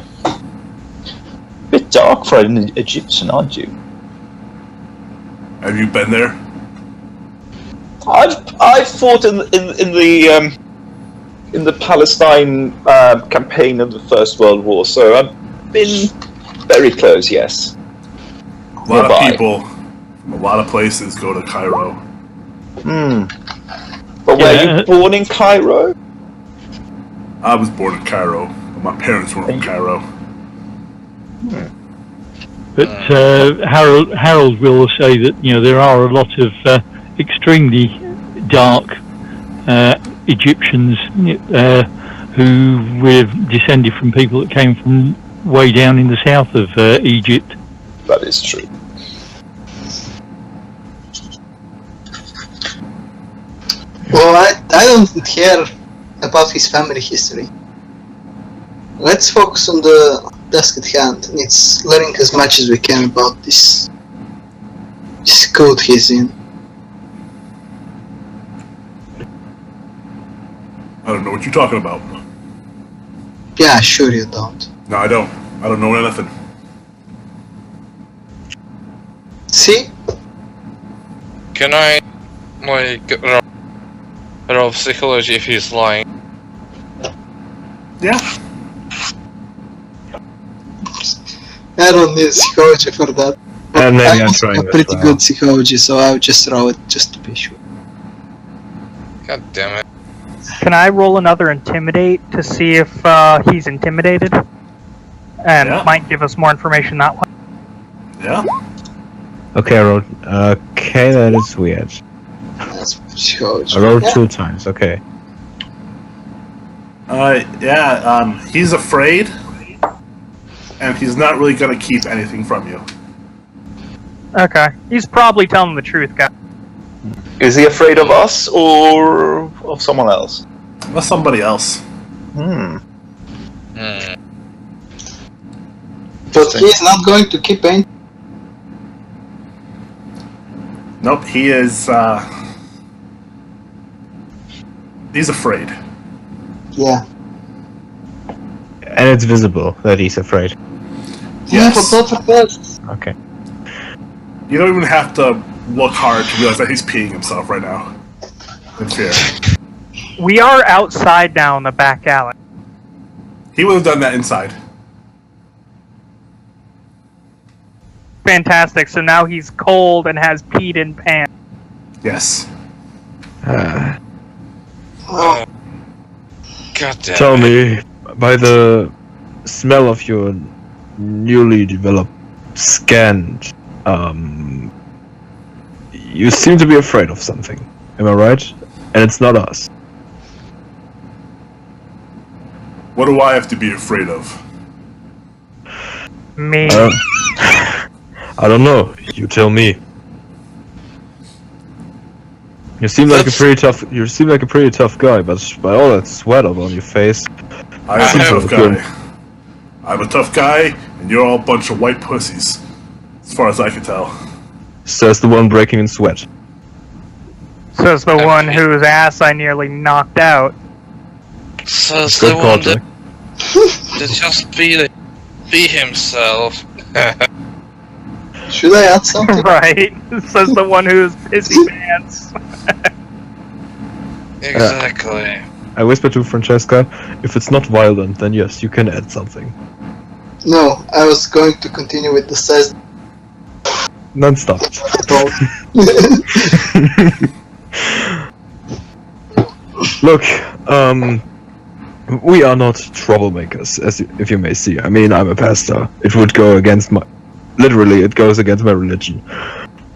Bit dark for an Egyptian, aren't you? Have you been there? I've fought in the Palestine campaign of the First World War, so I've been very close. Yes. A lot of people from a lot of places go to Cairo. But were you born in Cairo? I was born in Cairo, but my parents were from Cairo. But Harold will say that there are a lot of extremely dark Egyptians who were descended from people that came from way down in the south of Egypt. That is true. Well, I don't care about his family history. Let's focus on the task at hand. It's learning as much as we can about this code he's in. I don't know what you're talking about. Yeah, sure you don't. No, I don't. I don't know anything. See? Can I, like, roll psychology if he's lying? Yeah. I don't need psychology for that. And maybe I I'm also trying have as pretty well. good psychology, so I'll just roll it just to be sure. God damn it. Can I roll another intimidate to see if he's intimidated? And Yeah. might give us more information that way. Yeah. Okay, I rolled. Okay, that is weird. That's psychology. I rolled Yeah. 2 times. Okay. He's afraid, and he's not really gonna keep anything from you. Okay. He's probably telling the truth, guys. Is he afraid of us or of someone else? Or somebody else. Hmm. But he's not going to keep any. Nope, he is, he's afraid. Yeah. And it's visible that he's afraid. Yeah, Yes. but not for us. Okay. You don't even have to look hard to realize that he's peeing himself right now. In fear. We are outside now in the back alley. He would have done that inside. Fantastic. So now he's cold and has peed in pants. Yes. Oh, God damn Tell it. me, by the smell of your newly developed scan, you seem to be afraid of something. Am I right? And it's not us. What do I have to be afraid of? Me. I don't know. You tell me. You seem like a pretty tough. You seem like a pretty tough guy, but by all that sweat up on your face, I'm a Seems tough like guy. good. I'm a tough guy, and you're all a bunch of white pussies. As far as I can tell. says the one breaking in sweat. Says the one whose ass I nearly knocked out. Says Good the one call, that just be himself. should I add something? Right? Says the one who's pissy pants. Exactly. I whisper to Francesca, if it's not violent, then yes, you can add something. No, I was going to continue with the says. Non-stop. Look, we are not troublemakers, if you may see. I mean, I'm a pastor. It would go against my... Literally, it goes against my religion.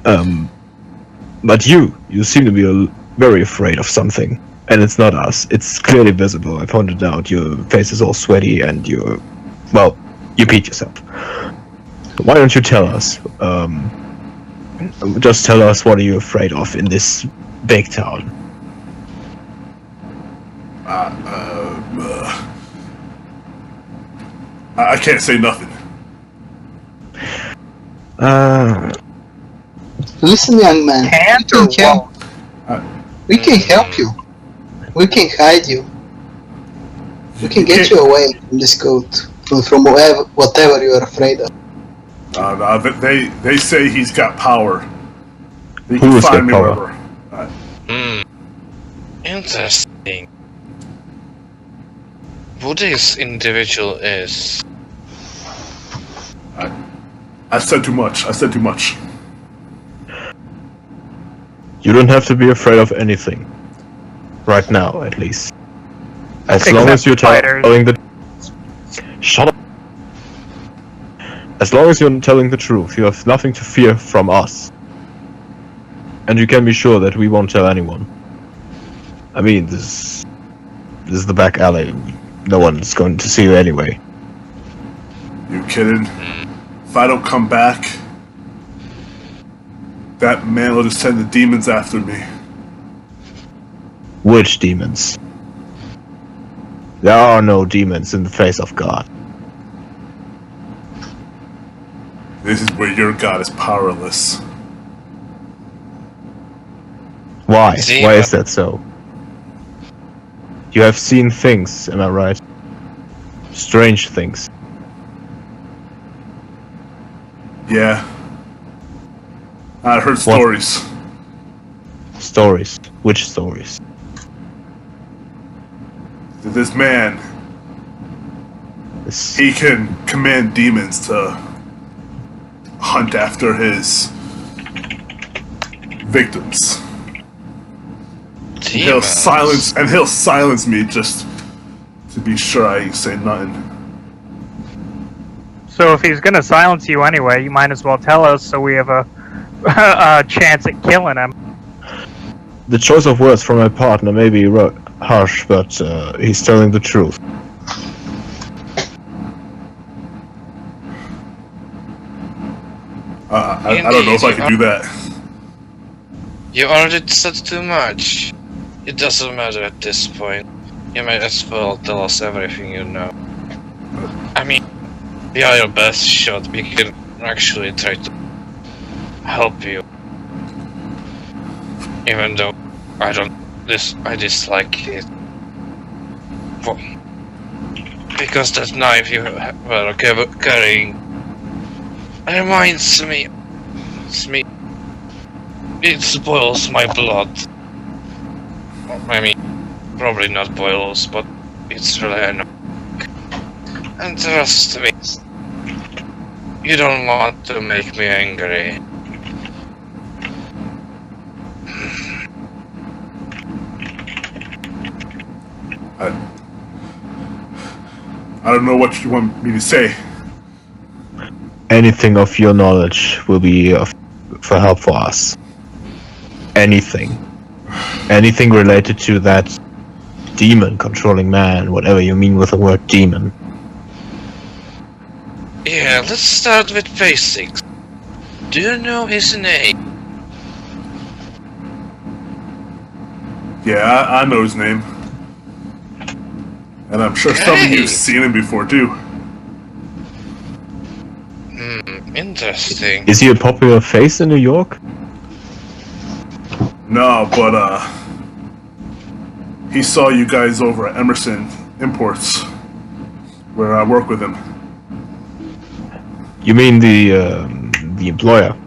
But you seem to be very afraid of something. And it's not us. It's clearly visible. I pointed out your face is all sweaty and you peed yourself. Why don't you tell us? Just tell us what are you afraid of in this big town. I can't say nothing. Listen, young man. Can't we or can help. won't? We can help you. We can hide you. We can get you away from this coat, from whatever you are afraid of. No, they say he's got power. He Who can has got find me power? wherever. Interesting. Who this individual is? I said too much. I said too much. You don't have to be afraid of anything. Right now, at least. As long as you're spiders. telling the... Shut up! As long as you're telling the truth, you have nothing to fear from us. And you can be sure that we won't tell anyone. I mean, this is the back alley. No one's going to see you anyway. You kidding? If I don't come back, that man will just send the demons after me. Which demons? There are no demons in the face of God. This is where your god is powerless. Why? See, Why is that so? You have seen things, am I right? Strange things. Yeah. I heard stories. Stories. Which stories? That this man, This- he can command demons to hunt after his victims. He'll silence me just to be sure I ain't say nothing. So if he's gonna silence you anyway, you might as well tell us so we have a, a chance at killing him. The choice of words from my partner may be harsh, but he's telling the truth. I don't know if I can do that. You already said too much. It doesn't matter at this point. You might as well tell us everything you know. I mean, we are your best shot. We can actually try to help you. Even though I dislike it. Because that knife you were carrying reminds me. It boils my blood. I mean, probably not boils, but it's really annoying. And trust me, you don't want to make me angry. I don't know what you want me to say. Anything of your knowledge will be for help for us. Anything. Anything related to that demon controlling man, whatever you mean with the word demon. Yeah, let's start with basics. Do you know his name? Yeah, I know his name. And I'm sure some of you have seen him before, too. Interesting. Is he a popular face in New York? No, but, he saw you guys over at Emerson Imports, where I work with him. You mean the employer?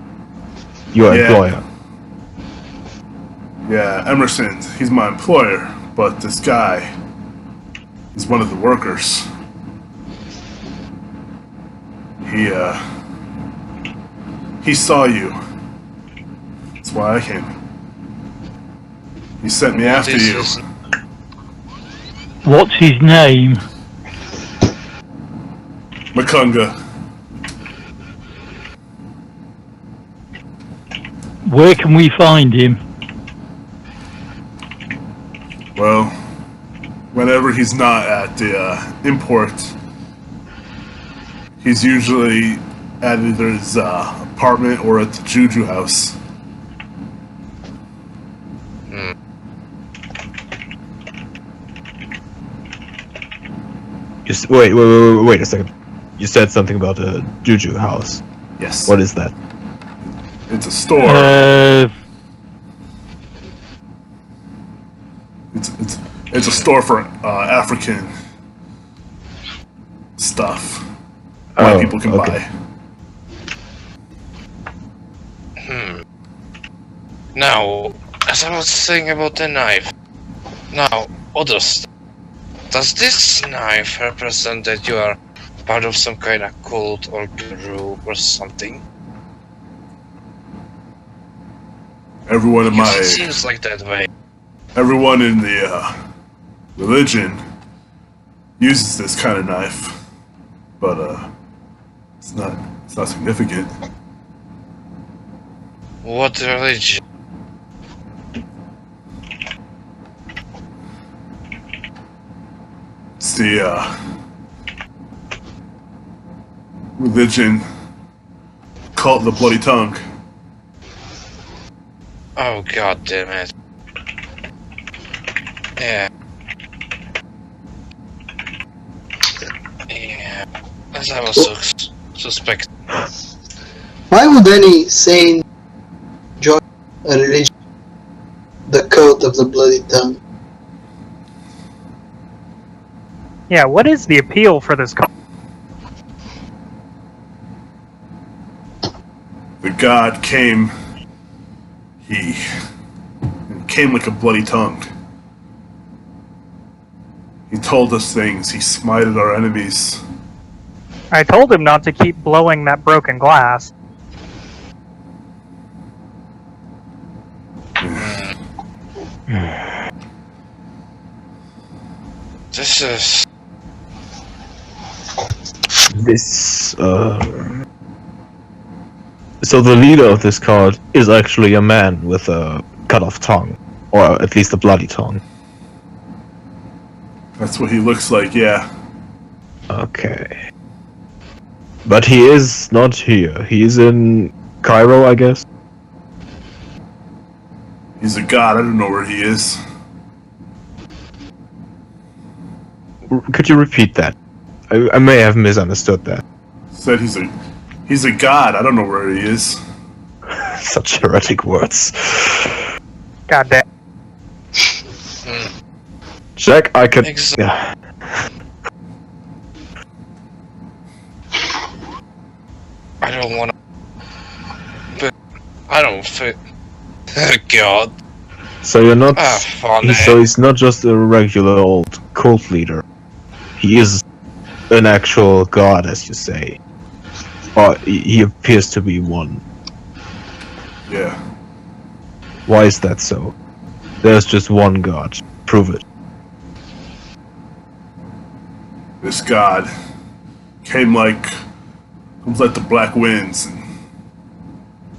Your employer? Yeah, Emerson, he's my employer, but this guy is one of the workers. He saw you. That's why I came. He sent me after you. What's his name? Makunga. Where can we find him? Well, whenever he's not at the import, he's usually at either his apartment or at the Juju house. Wait a second. You said something about a Juju house. Yes. What is that? It's a store. It's a store for African stuff. White people can buy. Now, as I was saying about the knife. Now, other stuff. Does this knife represent that you are part of some kind of cult or guru or something? Everyone in It seems like that way. everyone in the religion uses this kind of knife, but it's not significant. What religion? It's the religion called the Bloody Tongue. Oh god damn it. Yeah. Yeah. As I was suspect. Why would any sane join a religion? The cult of the bloody tongue. Yeah, what is the appeal for this cult? The god came. He came like a bloody tongue. He told us things. He smited our enemies. I told him not to keep blowing that broken glass. This is... So the leader of this cult is actually a man with a cut-off tongue, or at least a bloody tongue. That's what he looks like, yeah. Okay. But he is not here. He is in Cairo, I guess. He's a god. I don't know where he is. Could you repeat that? I may have misunderstood that. Said he's a god. I don't know where he is. Such heretic words. God damn. Jack, I could... Exactly. Yeah. I don't wanna... But... I don't fit... God. So you're not... Funny. So he's not just a regular old cult leader. He is an actual god, as you say. Or he appears to be one. Yeah. Why is that so? There's just one god. Prove it. This god came like the black winds and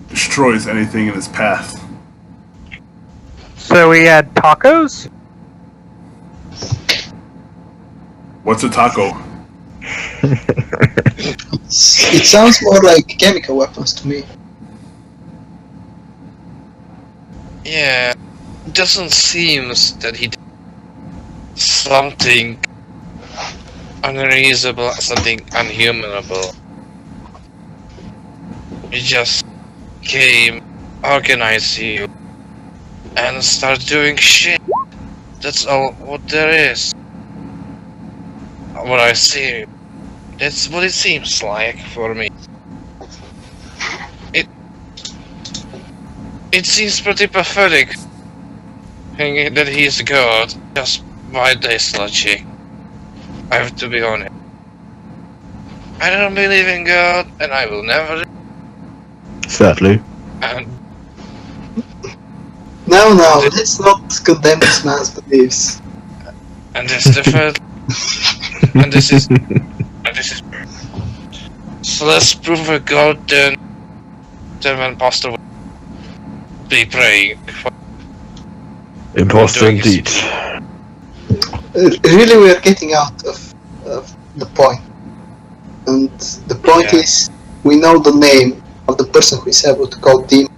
destroys anything in his path. So we had tacos? What's a taco? It sounds more like chemical weapons to me. Yeah. It doesn't seem that he did something unreasonable, something unhumanable. He just came, organized you, and start doing shit. That's all what there is. What I see. That's what it seems like for me. It seems pretty pathetic thinking that he's God just by this logic. I have to be honest. I don't believe in God, and I will never. Sadly. And No, let's not condemn this man's beliefs. and this is the third. And this is. So let's prove a God then when Pastor will be praying. Imposter indeed. Really, we are getting out of the point. And the point is, we know the name of the person who is able to call demon.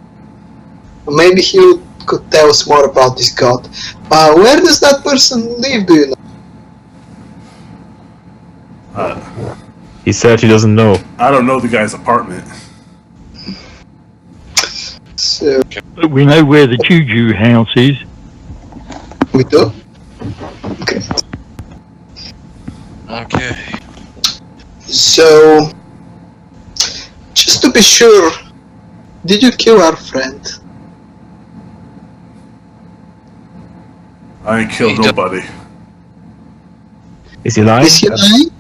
Maybe he could tell us more about this god. Where does that person live, do you know? He said he doesn't know. I don't know the guy's apartment. So, But we know where the Juju house is. we do? Okay. Okay. So, just to be sure, did you kill our friend? I ain't killed He don't- nobody. Is he lying? Is he lying?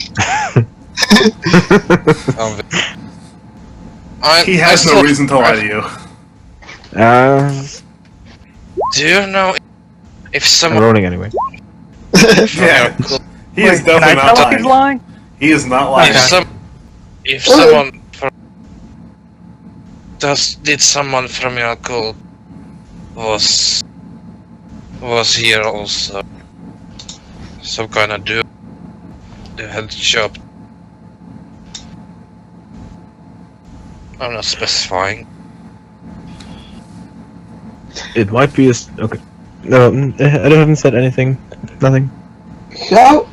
He has no reason to lie to you. Do you know if I'm someone rolling anyway. Yeah. He is Can I definitely tell not if he's lying. lying? He is not lying. if someone from did someone from your cult was here also some kind of dude who had job. I'm not specifying. It might be a... Okay. No, I haven't said anything. Nothing. How?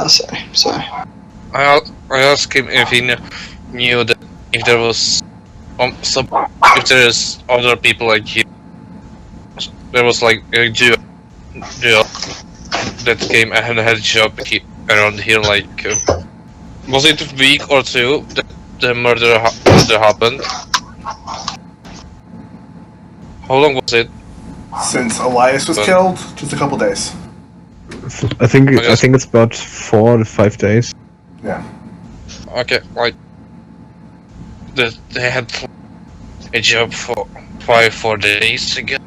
Sorry. I asked him if he knew that if there was if there's other people like you. There was like a duo that came and had a job around here. Like, was it a week or two that the murder happened? How long was it? Since Elias was killed, just a couple days. I think it's about 4 to 5 days. Yeah. Okay, like they had a job for 4 days ago.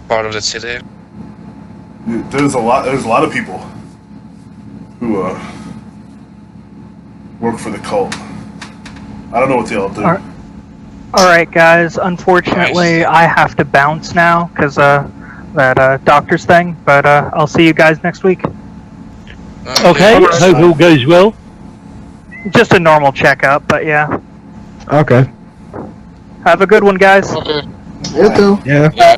Part of the city. There's a lot of people who work for the cult. I don't know what they all do. Alright guys, unfortunately I have to bounce now because that doctor's thing, but I'll see you guys next week. Okay, hope all goes well. Just a normal checkup, but yeah. Okay. Have a good one, guys. Okay. You too. Yeah.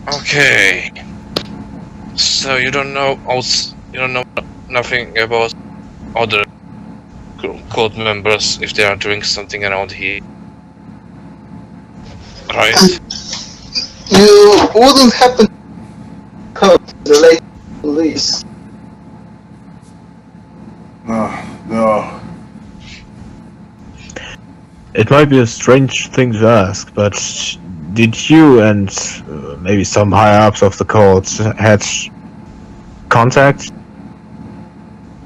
Okay. So you don't know nothing about other cult members if they are doing something around here, right? You wouldn't happen to relate to police. No. It might be a strange thing to ask, but did you and maybe some higher-ups of the cult had contact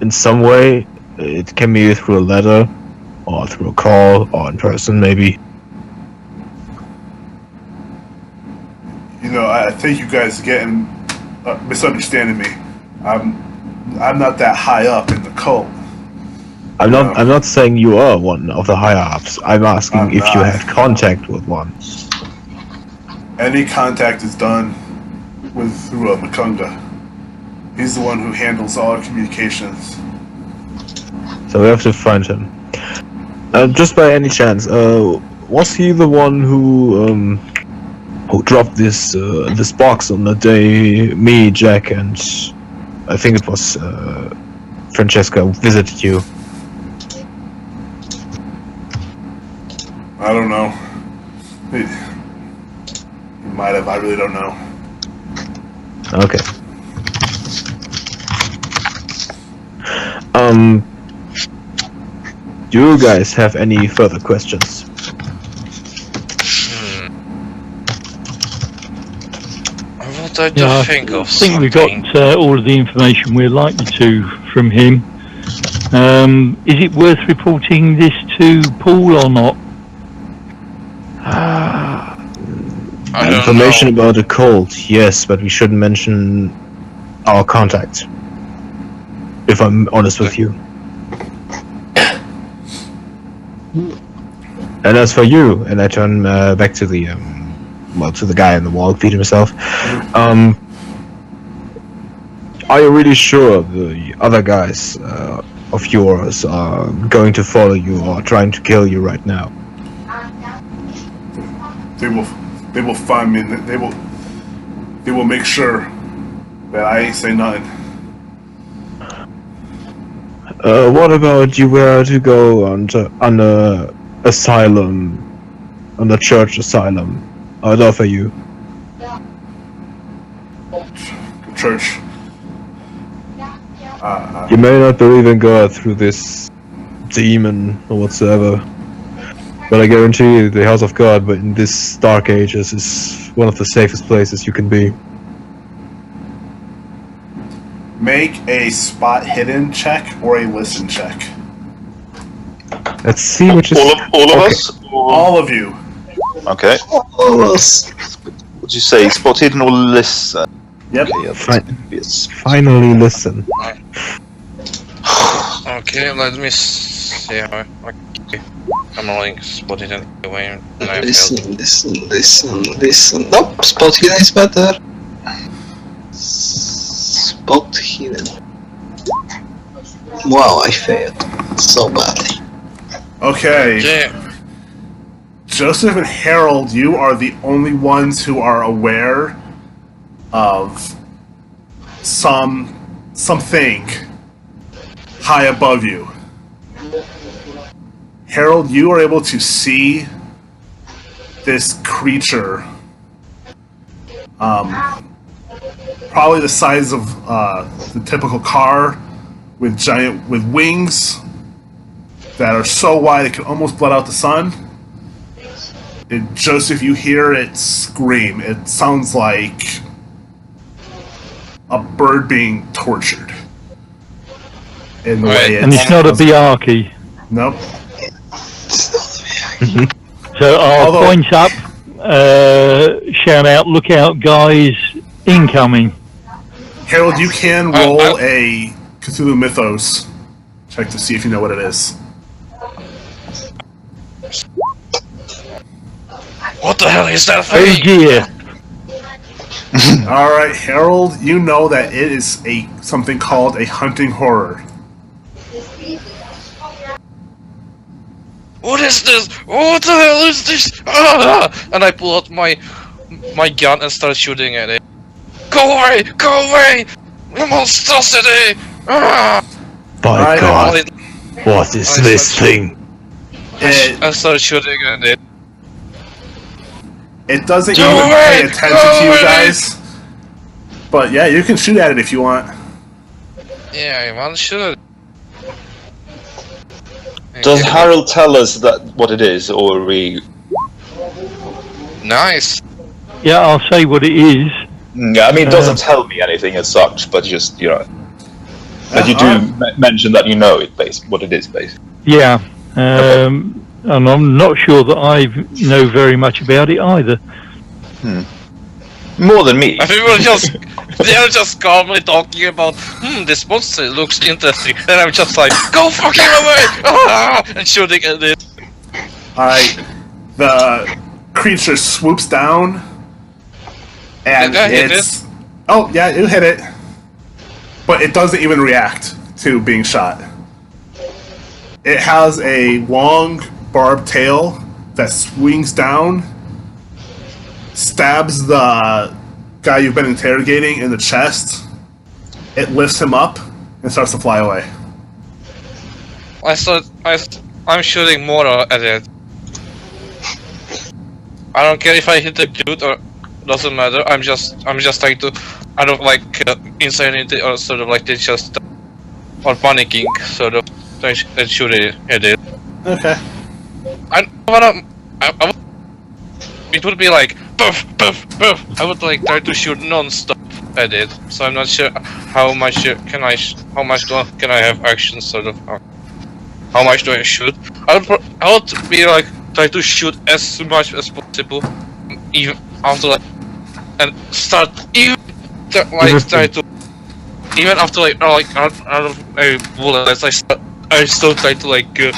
in some way? It can be through a letter, or through a call, or in person, maybe. You know, I think you guys are getting misunderstanding me. I'm not that high up in the cult. I'm not saying you are one of the higher-ups. I'm asking if you had contact with one. Any contact is done through Makunga. He's the one who handles all our communications. So we have to find him. Just by any chance, was he the one who dropped this box on the day me, Jack, and I think it was Francesca visited you? I don't know. He might have. I really don't know. Okay. Do you guys have any further questions? What I do think of I think we got all of the information we're likely to from him. Is it worth reporting this to Poole or not? Information about the cult, yes, but we shouldn't mention our contact. If I'm honest with you. And as for you, and I turn back to the to the guy on the wall, feed himself. Are you really sure the other guys of yours are going to follow you or trying to kill you right now? They will find me. They will make sure that I ain't say nothing. What about you were to go on a asylum, on the church asylum? I'd offer you. Church. You may not believe in God through this demon or whatsoever, but I guarantee you the house of God, but in this dark ages, is one of the safest places you can be. Make a spot hidden check or a listen check. Let's see what you all of us? Or... All of you. Okay. All of us. Would you say spot hidden or listen? Yep. Okay, yes. Finally listen. Okay, let me see. Okay. I'm rolling spot hidden away. Listen. Nope, spot hidden is better. Spot hidden. Wow, I failed so badly. Okay. Yeah. Joseph and Harold, you are the only ones who are aware of something high above you. Harold, you are able to see this creature, probably the size of the typical car, with wings that are so wide it can almost blot out the sun. And Joseph, you hear it scream. It sounds like a bird being tortured. In the way and it's not a Biarki. Nope. So I'll point up, shout out, look out guys, incoming. Harold, you can roll a Cthulhu Mythos check to see if you know what it is. What the hell is that Oh thing? dear. Alright, Harold, you know that it is something called a hunting horror. What is this? What the hell is this? Ah! And I pull out my gun and start shooting at it. Go away! Go away! Monstrosity! Ah! By God, what is this thing? I start shooting at it. It doesn't even pay attention to you guys. But yeah, you can shoot at it if you want. Yeah, I want to shoot. Does Harold tell us that what it is, or are we? Nice. Yeah, I'll say what it is. Yeah, I mean, it doesn't tell me anything as such, but just but you do mention that you know it, what it is, basically. Yeah, and I'm not sure that I know very much about it either. More than me. They're just calmly talking about, this monster looks interesting, and I'm just like, go fucking away! Ah! And shooting at it. Alright, the creature swoops down, and it's... Oh, yeah, you hit it. But it doesn't even react to being shot. It has a long, barbed tail that swings down, stabs the guy you've been interrogating in the chest. It lifts him up and starts to fly away. I'm shooting more at it. I don't care if I hit the dude or doesn't matter. I'm just trying to. I don't like insanity or sort of like they just or panicking sort of. I shoot at it. Okay. It would be like puff puff puff. I would like try to shoot non-stop at it. So I'm not sure how much can I have action sort of. How much do I shoot? I would be like try to shoot as much as possible, even after like and start even after out of a bullet. I still try to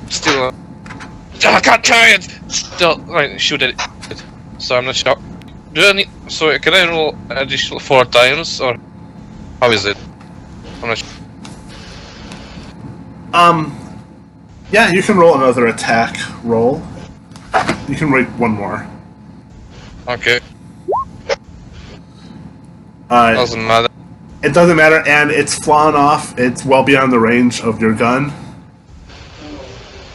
still. I can't try it. Still shoot at it. So I'm not sure. Do I need? So can I roll additional 4 times or how is it? I'm not sure. Yeah, you can roll another attack roll. You can rate one more. Okay. Doesn't matter. It doesn't matter, and it's flown off. It's well beyond the range of your gun.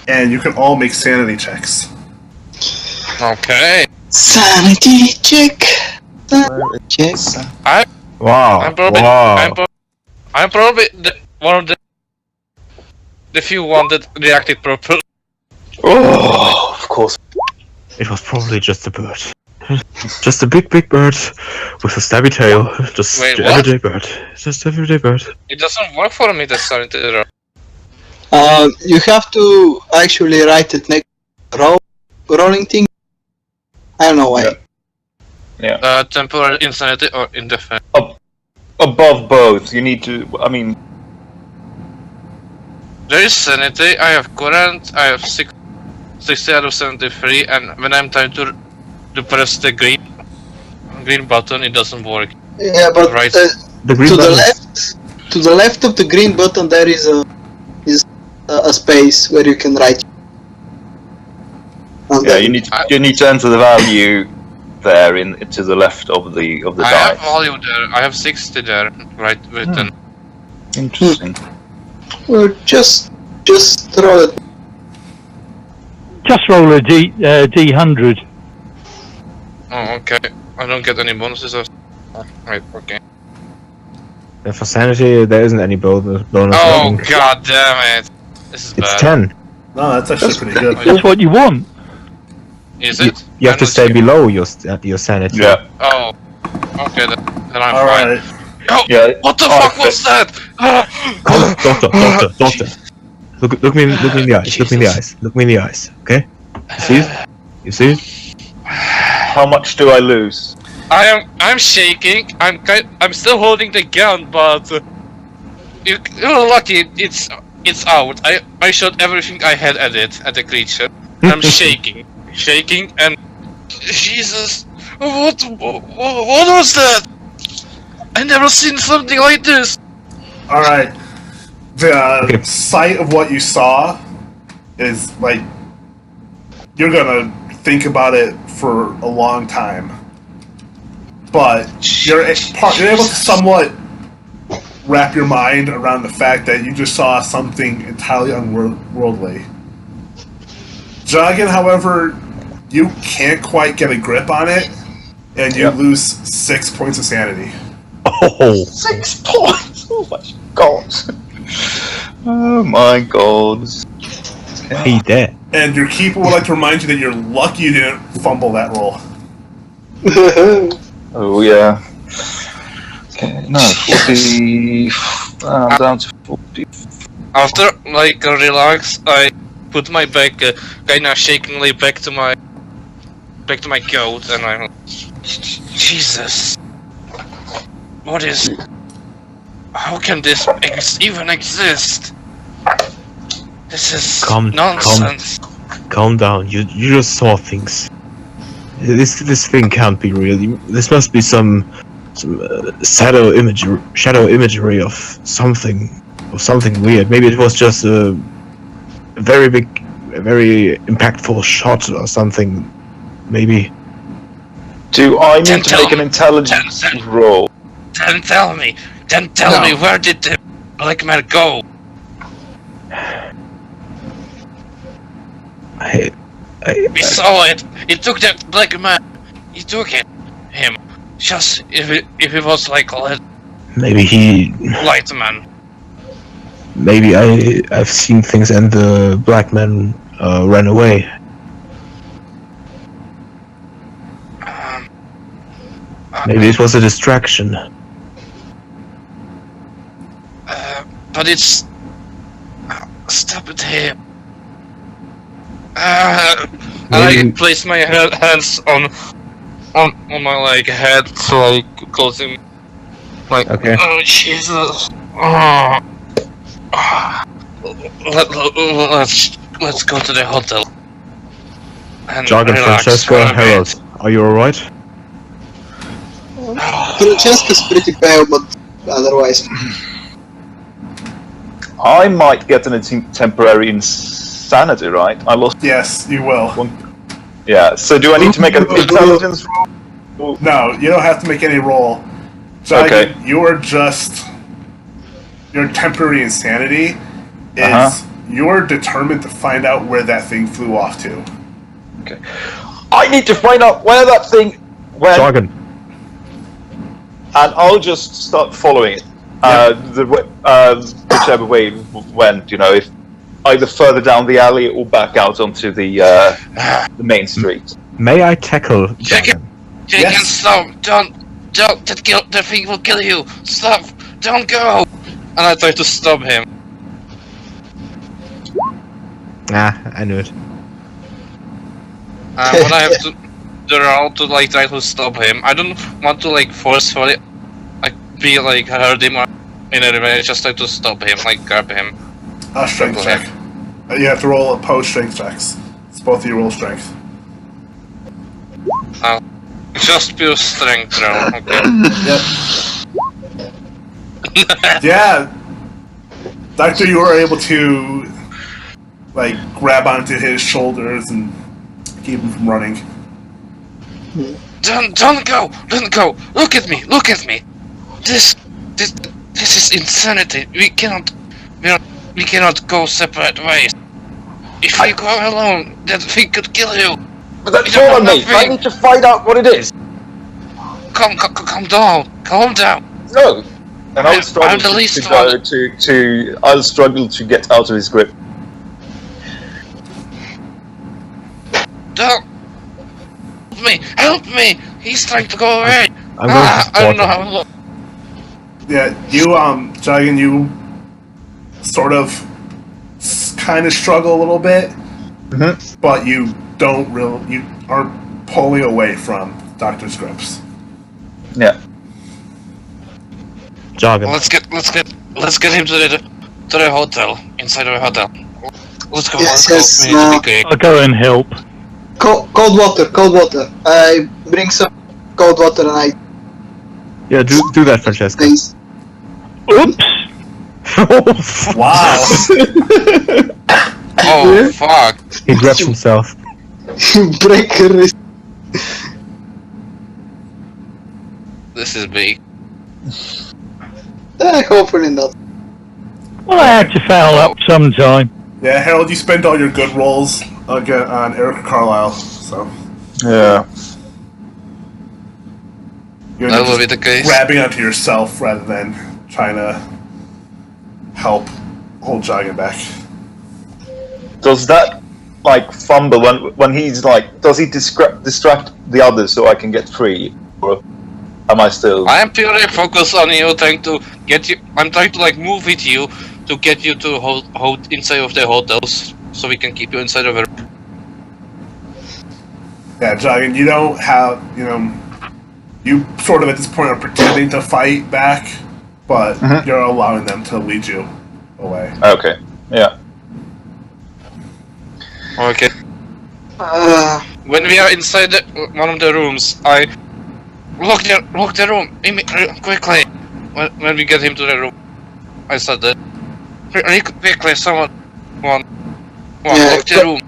And you can all make sanity checks. Okay. Sanity check. Wow. I'm probably one of the few one that reacted properly. Oh, of course. It was probably just a bird. Just a big bird with a stabby tail. Just Wait, everyday bird. Just everyday bird. It doesn't work for me, that sanity roll. You have to actually write it next rolling thing. I don't know why. Yeah. Temporary insanity or indefinite? Above both. You need to. I mean. There is sanity. I have current. I have 60 out of 73, and when I'm trying to press the green button, it doesn't work. Yeah, but Right. The green to button. the left of the green button there is a space where you can write. you need to enter the value there to the left of the I dice. have value there. I have 60 there, right written. Interesting. Well, just roll it. Just roll a D100. Oh, okay. I don't get any bonuses. Right, okay. And for sanity, there isn't any bonus. Oh, god damn it. This is It's bad. 10. No, that's actually pretty good. That's what you want. Is it? You have to stay below your sanity. Yeah. Oh. Okay, then I'm All fine. right. Oh, Yeah. what the fuck was that? Doctor. Look me in the eyes. Look me in the eyes. Look me in the eyes. Okay? You see it? You see it? How much do I lose? I'm shaking. I'm still holding the gun, but you're lucky. It's out. I shot everything I had at it, at the creature. I'm shaking, and Jesus, what was that? I never seen something like this. All right. The sight of what you saw is like you're gonna think about it for a long time, but you're able to somewhat wrap your mind around the fact that you just saw something entirely unworldly. Jagan, however, you can't quite get a grip on it, and you lose 6 points of sanity. Oh. 6 points! Oh my god! Oh my god! He dead. And your keeper would like to remind you that you're lucky you didn't fumble that roll. Oh yeah. Okay, no, 40. I'm down to 40. After like a relax, I put my back kinda shakingly back to my coat, and I'm Jesus. What is? How can this even exist? This is nonsense. Calm down. You just saw things. This thing can't be real. This must be some shadow imagery of something weird. Maybe it was just a very impactful shot or something. Maybe. Do I need to make an intelligence roll? Then tell me. Where did the black man go? We saw it. He took that black man. He took him. Just if it was like maybe he. Light man. Maybe I've seen things and the black man ran away. Maybe it was a distraction. But it's... Stop it here. And I place my hands on my like head to like close him. Like, okay. Oh Jesus! Let's go to the hotel. And Jagan, Francesca, Harold, are you alright? Francesca's pretty pale, but otherwise. I might get an temporary insanity, right? I lost. Yes, you will. Yeah. So do I need to make an intelligence roll? No, you don't have to make any roll. So Okay. Your temporary insanity is you're determined to find out where that thing flew off to. Okay. I need to find out where that thing went. Jagan. And I'll just start following it. Whichever way it went, if either further down the alley or back out onto the main street. May I tackle Jagan? Jagan, stop! Don't! The thing will kill you! Stop! Don't go! And I try to stop him. I knew it. When I have to the route to like try to stop him, I don't want to like forcefully be like hurt him or in any way. I just try to stop him, like grab him. A strength check. You have to roll opposed strength checks. It's both of you roll strength. Just pure strength roll. Okay. Yep. Yeah. Doctor, you were able to like grab onto his shoulders and keep him from running. Don't go! Don't go! Look at me! Look at me! This is insanity. We cannot go separate ways. If we go alone, that thing could kill you. But then follow me. I need to find out what it is. Calm down. Calm down. No. And I'll struggle I'm the least I'll struggle to get out of his grip. Don't help me! He's trying to go away. I'm going to I don't know how to look. Yeah, you, Jagan, you sort of kind of struggle a little bit, but you aren't pulling away from Dr. Scripps. Yeah. Jagan. Let's get him to the hotel, inside of the hotel. Let's go. Yes, let's yes, go. We need to be quick. I'll go and help. Cold water. I bring some cold water and I. Yeah, do that, Francesca. Things. Oops! Wow. Oh fuck! He grabs himself. Break a wrist. This is big. Hopefully not. Well, I had to foul up sometime. Yeah, Harold, you spent all your good rolls again on Erica Carlyle, so Yeah. you're That will just be the case. grabbing onto yourself rather than trying to help hold Jagan back. Does that like fumble when he's like? Does he distract the others so I can get free, or am I still? I am purely focused on you, trying to get you. I'm trying to like move with you to get you to hold inside of the hotels, so we can keep you inside of it. Yeah, Jagan, you don't have, you sort of at this point are pretending to fight back, but you're allowing them to lead you away. Okay. Yeah. Okay. When we are inside one of the rooms, I lock the room quickly. When we get him to the room, I said that. Quickly, someone lock the room.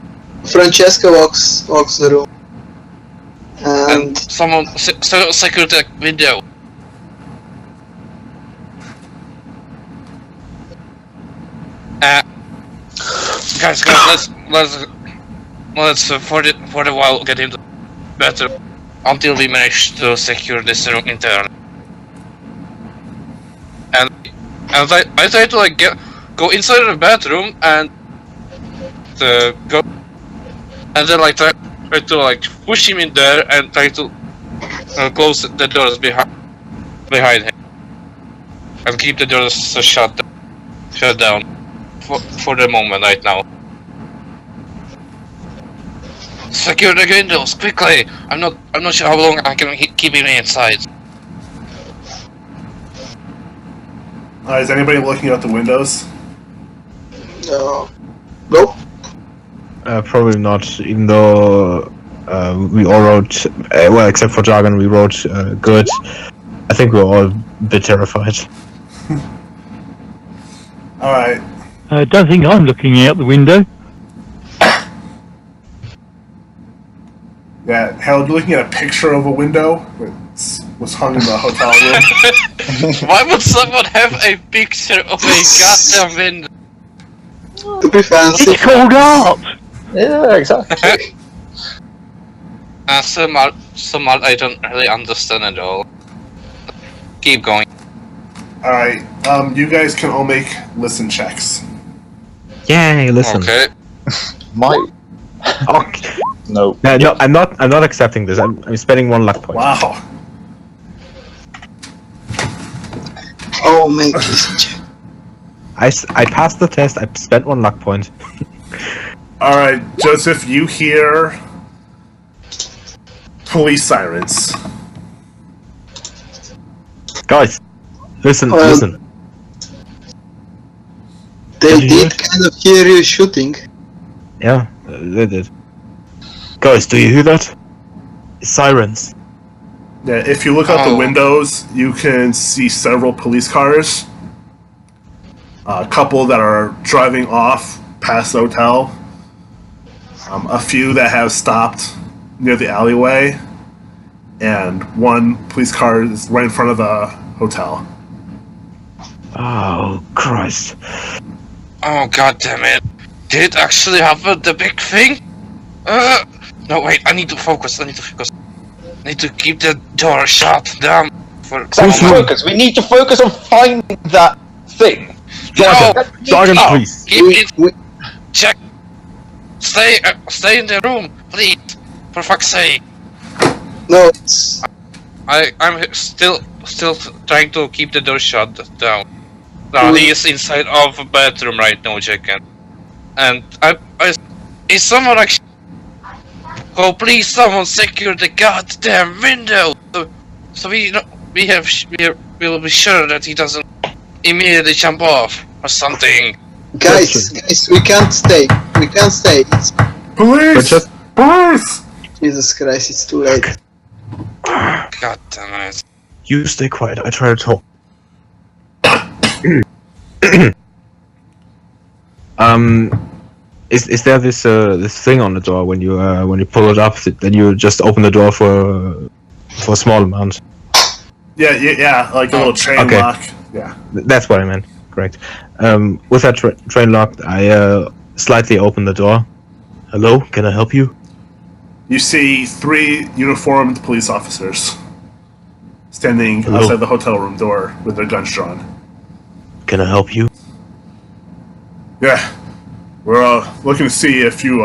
Francesca walks the room. And someone secure the window. Guys, let's for the while get him to better until we manage to secure this room internally. And I try to like go inside the bathroom and go, and then like try to like push him in there and try to close the doors behind him and keep the doors shut down for the moment right now. Secure the windows quickly. I'm not sure how long I can keep him inside. Is anybody looking out the windows? No. Nope. Probably not, even though we all wrote, well, except for Jagan, we wrote good. I think we're all a bit terrified. Alright. I don't think I'm looking out the window. Yeah, Harold, you're looking at a picture of a window that was hung in the hotel room. Why would someone have a picture of a goddamn window? To be fancy. It's called art! Yeah, exactly. Some art I don't really understand at all. Keep going. Alright, you guys can all make listen checks. Yay, listen. Okay. My. Okay. No. No, I'm not accepting this. I'm spending 1 luck point. Wow. Oh, make this check. I passed the test. I spent 1 luck point. Alright, Joseph, you hear police sirens. Guys, listen. They Did you did kind of hear you shooting. Yeah, they did. Guys, do you hear that? Sirens. Yeah, if you look out the windows, you can see several police cars. A couple that are driving off past the hotel. A few that have stopped near the alleyway, and one police car is right in front of the hotel. Oh, Christ. Oh, god damn it. Did it actually happen, the big thing? No, wait, I need to focus. I need to keep the door shut down for Let's focus. We need to focus on finding that thing. Jagan, please. Keep it. Check. Stay in the room, please. For fuck's sake. No, it's... I'm still trying to keep the door shut down. No, he is inside of a bedroom right now, Jagan. And is someone actually... Oh, please, someone secure the goddamn window! So we'll be sure that he doesn't immediately jump off or something. Guys, we can't stay. It's... Police! Police! Jesus Christ, it's too late. God damn it. You stay quiet, I try to talk. Is there this thing on the door when you pull it up? Then you just open the door for a small amount. Yeah, like a little train lock. Yeah, that's what I meant. Correct. With that train lock, I slightly open the door. Hello, can I help you? You see 3 uniformed police officers standing outside the hotel room door with their guns drawn. Can I help you? Yeah, we're looking to see if you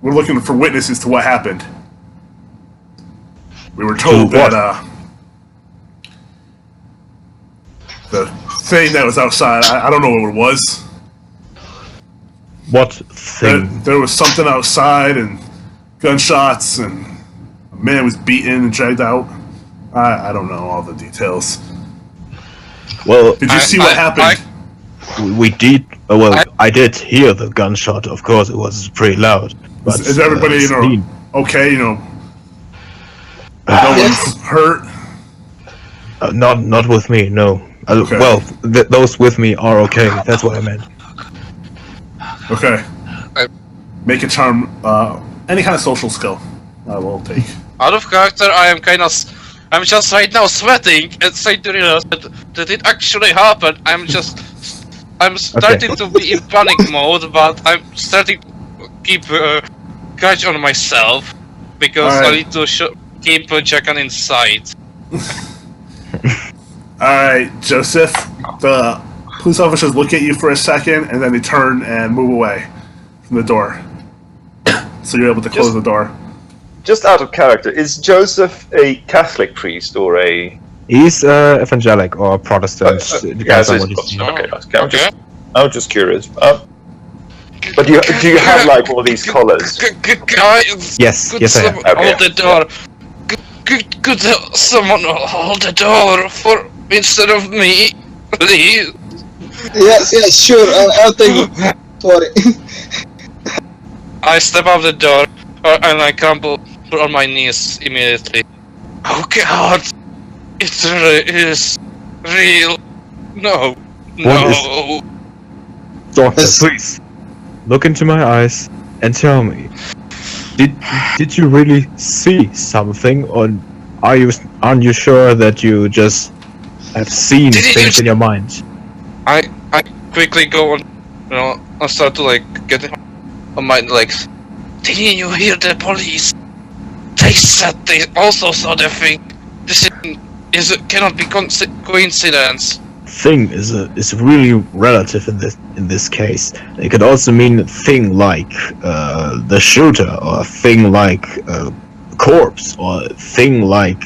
we're looking for witnesses to what happened. We were told that the thing that was outside, I don't know what it was. What thing? There was something outside and gunshots and a man was beaten and dragged out. I don't know all the details. Well, did you see what happened? We did. I did hear the gunshot. Of course, it was pretty loud. But is everybody okay? No one's hurt. Not with me. No. Okay. Well, those with me are okay. That's what I meant. Okay. Make a charm. Any kind of social skill. I will take. Out of character, I'm just right now sweating and trying to realize that it actually happened. I'm starting to be in panic mode, but I'm starting to keep catch on myself because I need to keep Jagan inside. Alright, Joseph. The police officers look at you for a second and then they turn and move away from the door. So you're able to close the door. Just out of character, is Joseph a Catholic priest or a... He's evangelic or Protestant. Depends on what he's okay. I'm just curious. But do you have like all these collars? Guys, yes, I have. Hold the door. Could someone hold the door instead of me, please? Yes, sure. I'll take it. Sorry. I step out the door and I crumple on my knees immediately. Oh God! It is real. No. Doctor, please look into my eyes and tell me. Did you really see something, or aren't you sure that you just have seen things in your mind? I quickly go on, I start to get on my legs. Didn't you hear the police? They said they also saw the thing. This cannot be coincidence. Thing is really relative in this case. It could also mean a thing like the shooter, or a thing like corpse, or a thing like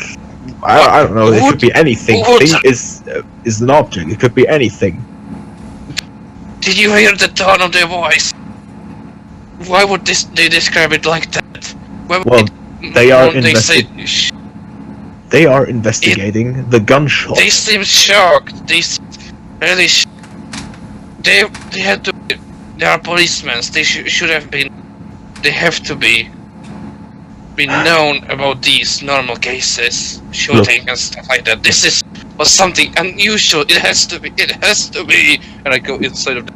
I don't know. It could be anything. Thing is an object. It could be anything. Did you hear the tone of their voice? Why would they describe it like that? They are investigating the gunshot. They seem shocked. They really. They had to. They are policemen. They should have been. They have to be known about these normal cases, shooting and stuff like that. This was something unusual. It has to be. And I go inside of the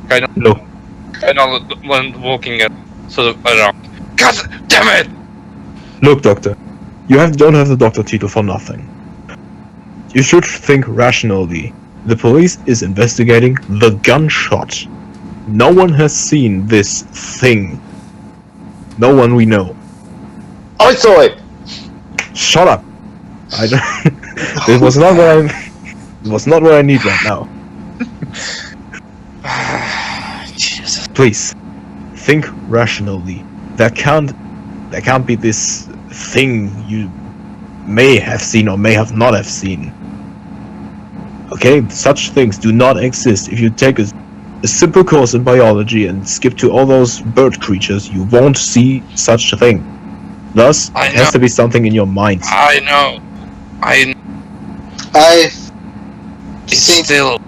kind of and I went walking sort of around. God damn it! Look, Doctor, don't have the doctor title for nothing. You should think rationally. The police is investigating the gunshot. No one has seen this thing. No one we know. I saw it! Shut up! I don't. It was not what I. It was not what I need right now. Jesus. Please, think rationally. There can't be this thing you may have seen or may have not have seen. Okay, such things do not exist. If you take a simple course in biology and skip to all those bird creatures, you won't see such a thing. Thus, it has to be something in your mind. I know. I've It's seen still.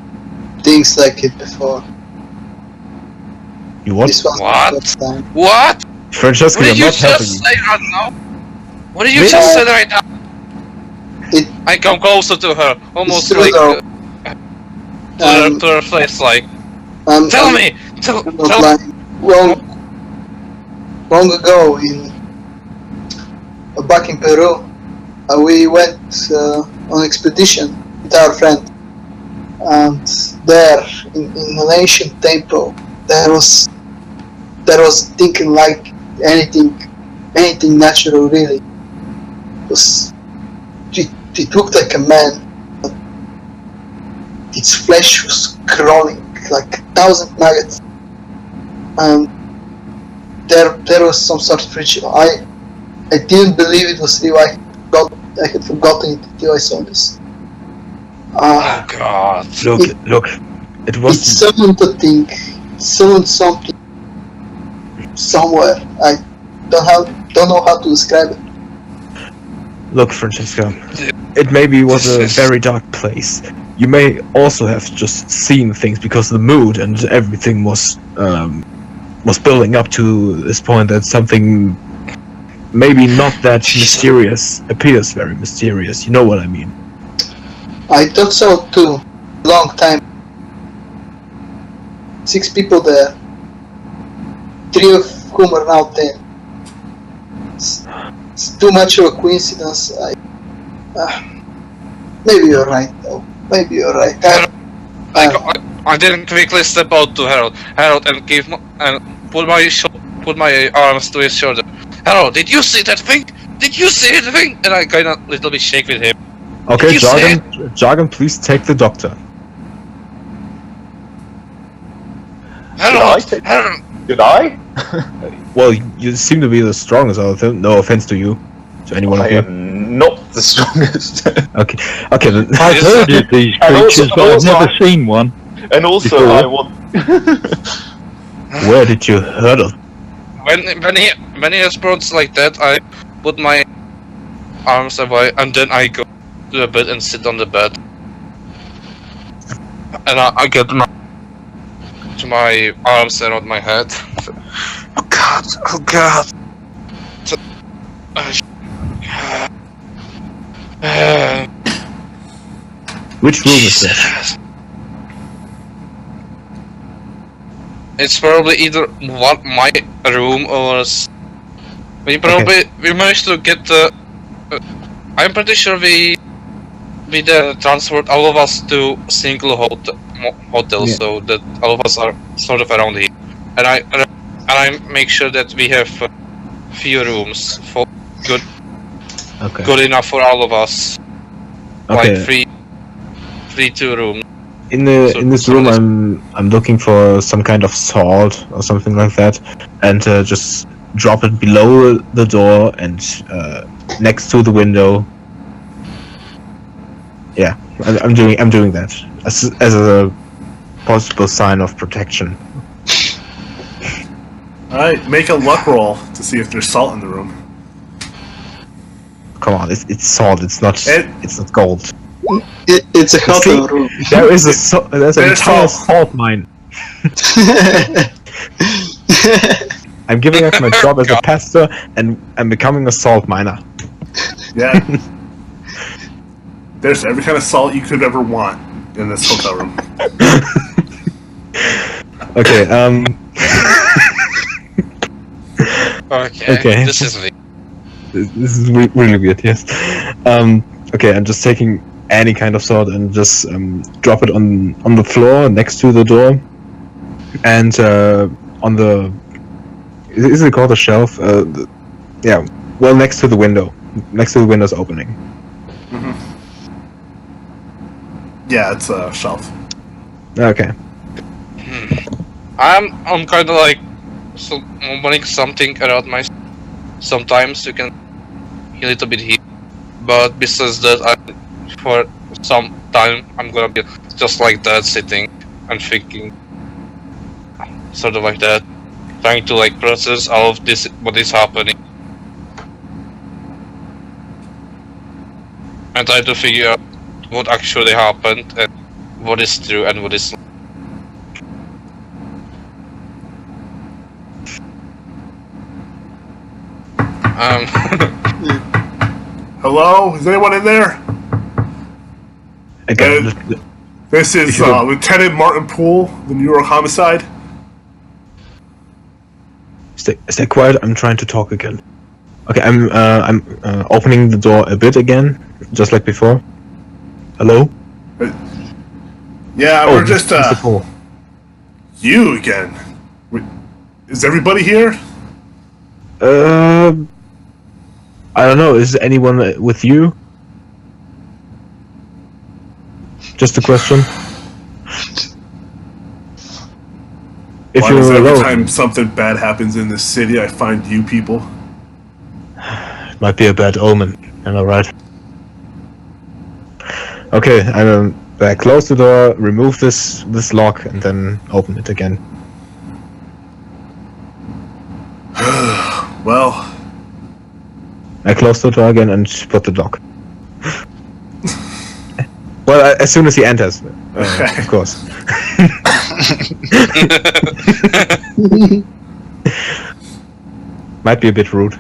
things like it before. You what? This was What? the first time. What? Francesca, What did you're you not helping just me. say right now? What did you Me? just say right now? It- I come closer to her, almost true like though. to her face, like. Tell me. Tell. I'm not lying. Long ago, back in Peru, we went on expedition with our friend, and there in an ancient temple, there was thinking like anything natural really. It looked like a man, but its flesh was crawling like 1,000 maggots, and there was some sort of ritual. I didn't believe it was real. I had forgotten it until I saw this. Oh God. Look. It It was. summoned a thing, summoned something somewhere. I don't know how to describe it. Look, Francesca. It maybe was a very dark place. You may also have just seen things because the mood and everything was building up to this point that something maybe not that mysterious appears very mysterious. You know what I mean? I thought so too. Long time. 6 people there. 3 of whom are now dead. It's too much of a coincidence. Maybe you're right though. Maybe you're right. I didn't quickly step out to Harold, and put my arms to his shoulder. Harold, did you see that thing? Did you see the thing? And I kind of little bit shake with him. Okay, you say Jagan, please take the doctor. Harold, Did I? Harold. Did I? Well, you seem to be the strongest out of them. No offense to you, to anyone I of you. am not the strongest. Okay, then. I've heard of these And also- creatures, but I've also never I- seen one. And also, Before. I want. Where did you heard of? When he approaches like that, I put my arms away, and then I go to the bed and sit on the bed, and I get my arms around my head. Oh God! Oh God! Which room is that? It's probably either my room or we managed to get the. I'm pretty sure we transferred all of us to single hotel, Yeah. so that all of us are sort of around here, and I make sure that we have few rooms for Okay. good enough for all of us, Okay. like three 2 rooms. In So- this so room, this- I'm looking for some kind of salt or something like that, and just drop it below the door and next to the window. Yeah, I'm doing that as a possible sign of protection. Alright, make a luck roll to see if there's salt in the room. Come on, it's salt. It's not gold. It's a hotel room. There is there's an There's entire salt. salt mine. I'm giving up my job as a pastor and I'm becoming a salt miner. Yeah. There's every kind of salt you could ever want in this hotel room. Okay, Okay. This is weird. This is really weird. Yes. Okay, I'm just taking any kind of sword and just drop it on the floor next to the door, and on the is it called a shelf? Yeah. Well, next to the window, next to the window's opening. Mm-hmm. Yeah, it's a shelf. Okay. I'm kind of like wanting something around my. Sometimes you can a little bit here, but besides that, for some time I'm gonna be just like that, sitting and thinking, sort of like that, trying to like process all of this, what is happening, and try to figure out what actually happened and what is true and what is. Hello? Is anyone in there? Again, This is Lieutenant Martin Poole, the New York homicide. stay quiet. I'm trying to talk again. Okay, I'm opening the door a bit again, just like before. Hello? Yeah, we're just Mr. Poole. you again. Is everybody here? I don't know. Is anyone with you? Just a question. If Why you're does every alone, time something bad happens in this city, I find you people? it might be a bad omen. Am I right? Okay, I'm close the door, remove this lock, and then open it again. Well, I close the door again and put the lock. Well, as soon as he enters, of course. Might be a bit rude.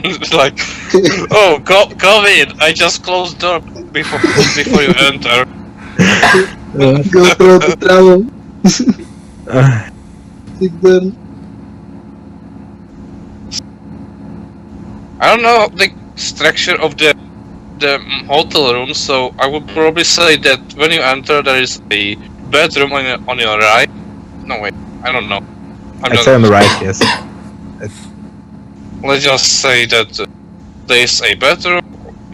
It's like, oh, come in. I just closed the door before you enter. Go through the trouble. Sit down. I don't know the structure of the hotel room, so I would probably say that when you enter, there is a bedroom on your right. No wait, I don't know. I'd say on the right, yes. Let's just say that there is a bedroom,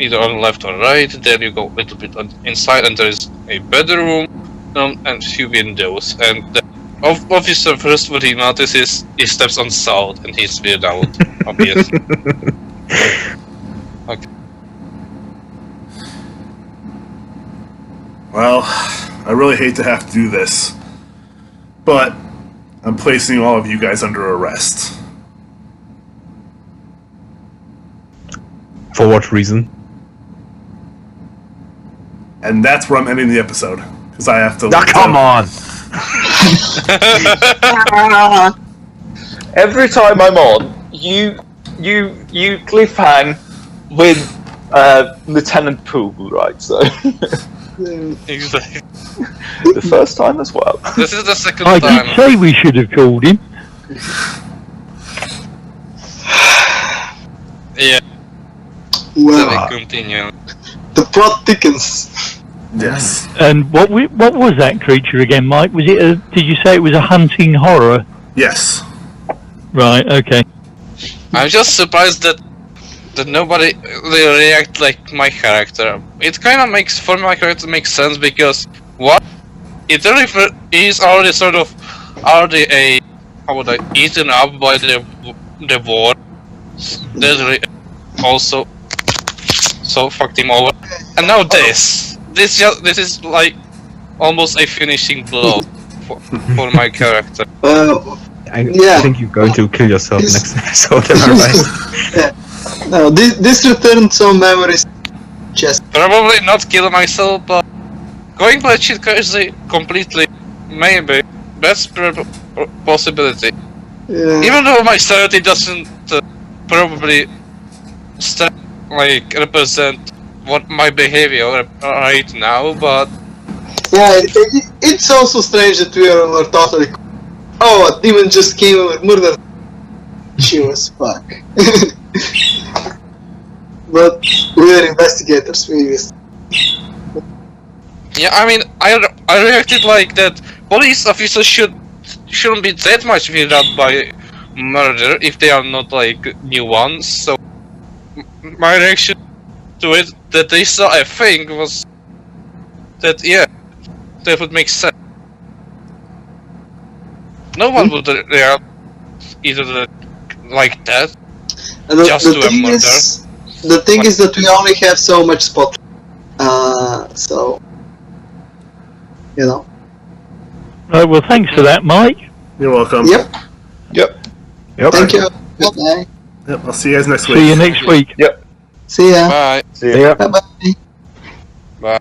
either on the left or right. Then you go a little bit inside, and there is a bedroom and few windows. And the officer first, what he notices, he steps on salt, and he's weirded out, obviously. Okay. well, I really hate to have to do this, but I'm placing all of you guys under arrest. For what reason? And that's where I'm ending the episode, because I have to... Now, come on! Every time I'm on, you cliffhang with Lieutenant Poole, right? So Exactly. the first time as well. This is the second I time. did say we should have called him. Yeah. Well, Let me continue. the plot thickens. Yes. And what was that creature again, Mike? Was it did you say it was a hunting horror? Yes. Right, okay. I'm just surprised that nobody really react like my character. It kind of makes for my character makes sense because what it really is already sort of already eaten up by the war. That really also so fucked him over. And now this is like almost a finishing blow for my character. I Yeah. think you're going to kill yourself next episode, am I right? Yeah. No, this returned some memories. Just Probably not kill myself, but going by cheat crazy completely, maybe that's possibility. Even though my sanity doesn't probably represent what my behavior right now, but Yeah, it's also strange that we were totally. Oh, a demon just came and murdered. She was fuck. But we are investigators. Yeah, I mean, I reacted like that. Police officers shouldn't be that much weirded out by murder if they are not like new ones. So my reaction to it that they saw a thing was that that would make sense. No one would react either like that. And Just to a murder. The thing is that we only have so much spot. So you know. Well, thanks for that, Mike. You're welcome. Yep. Thank you. Bye. Yep, I'll see you guys next week. See you next week. Yep. See ya. Bye. See ya. Bye bye. Bye.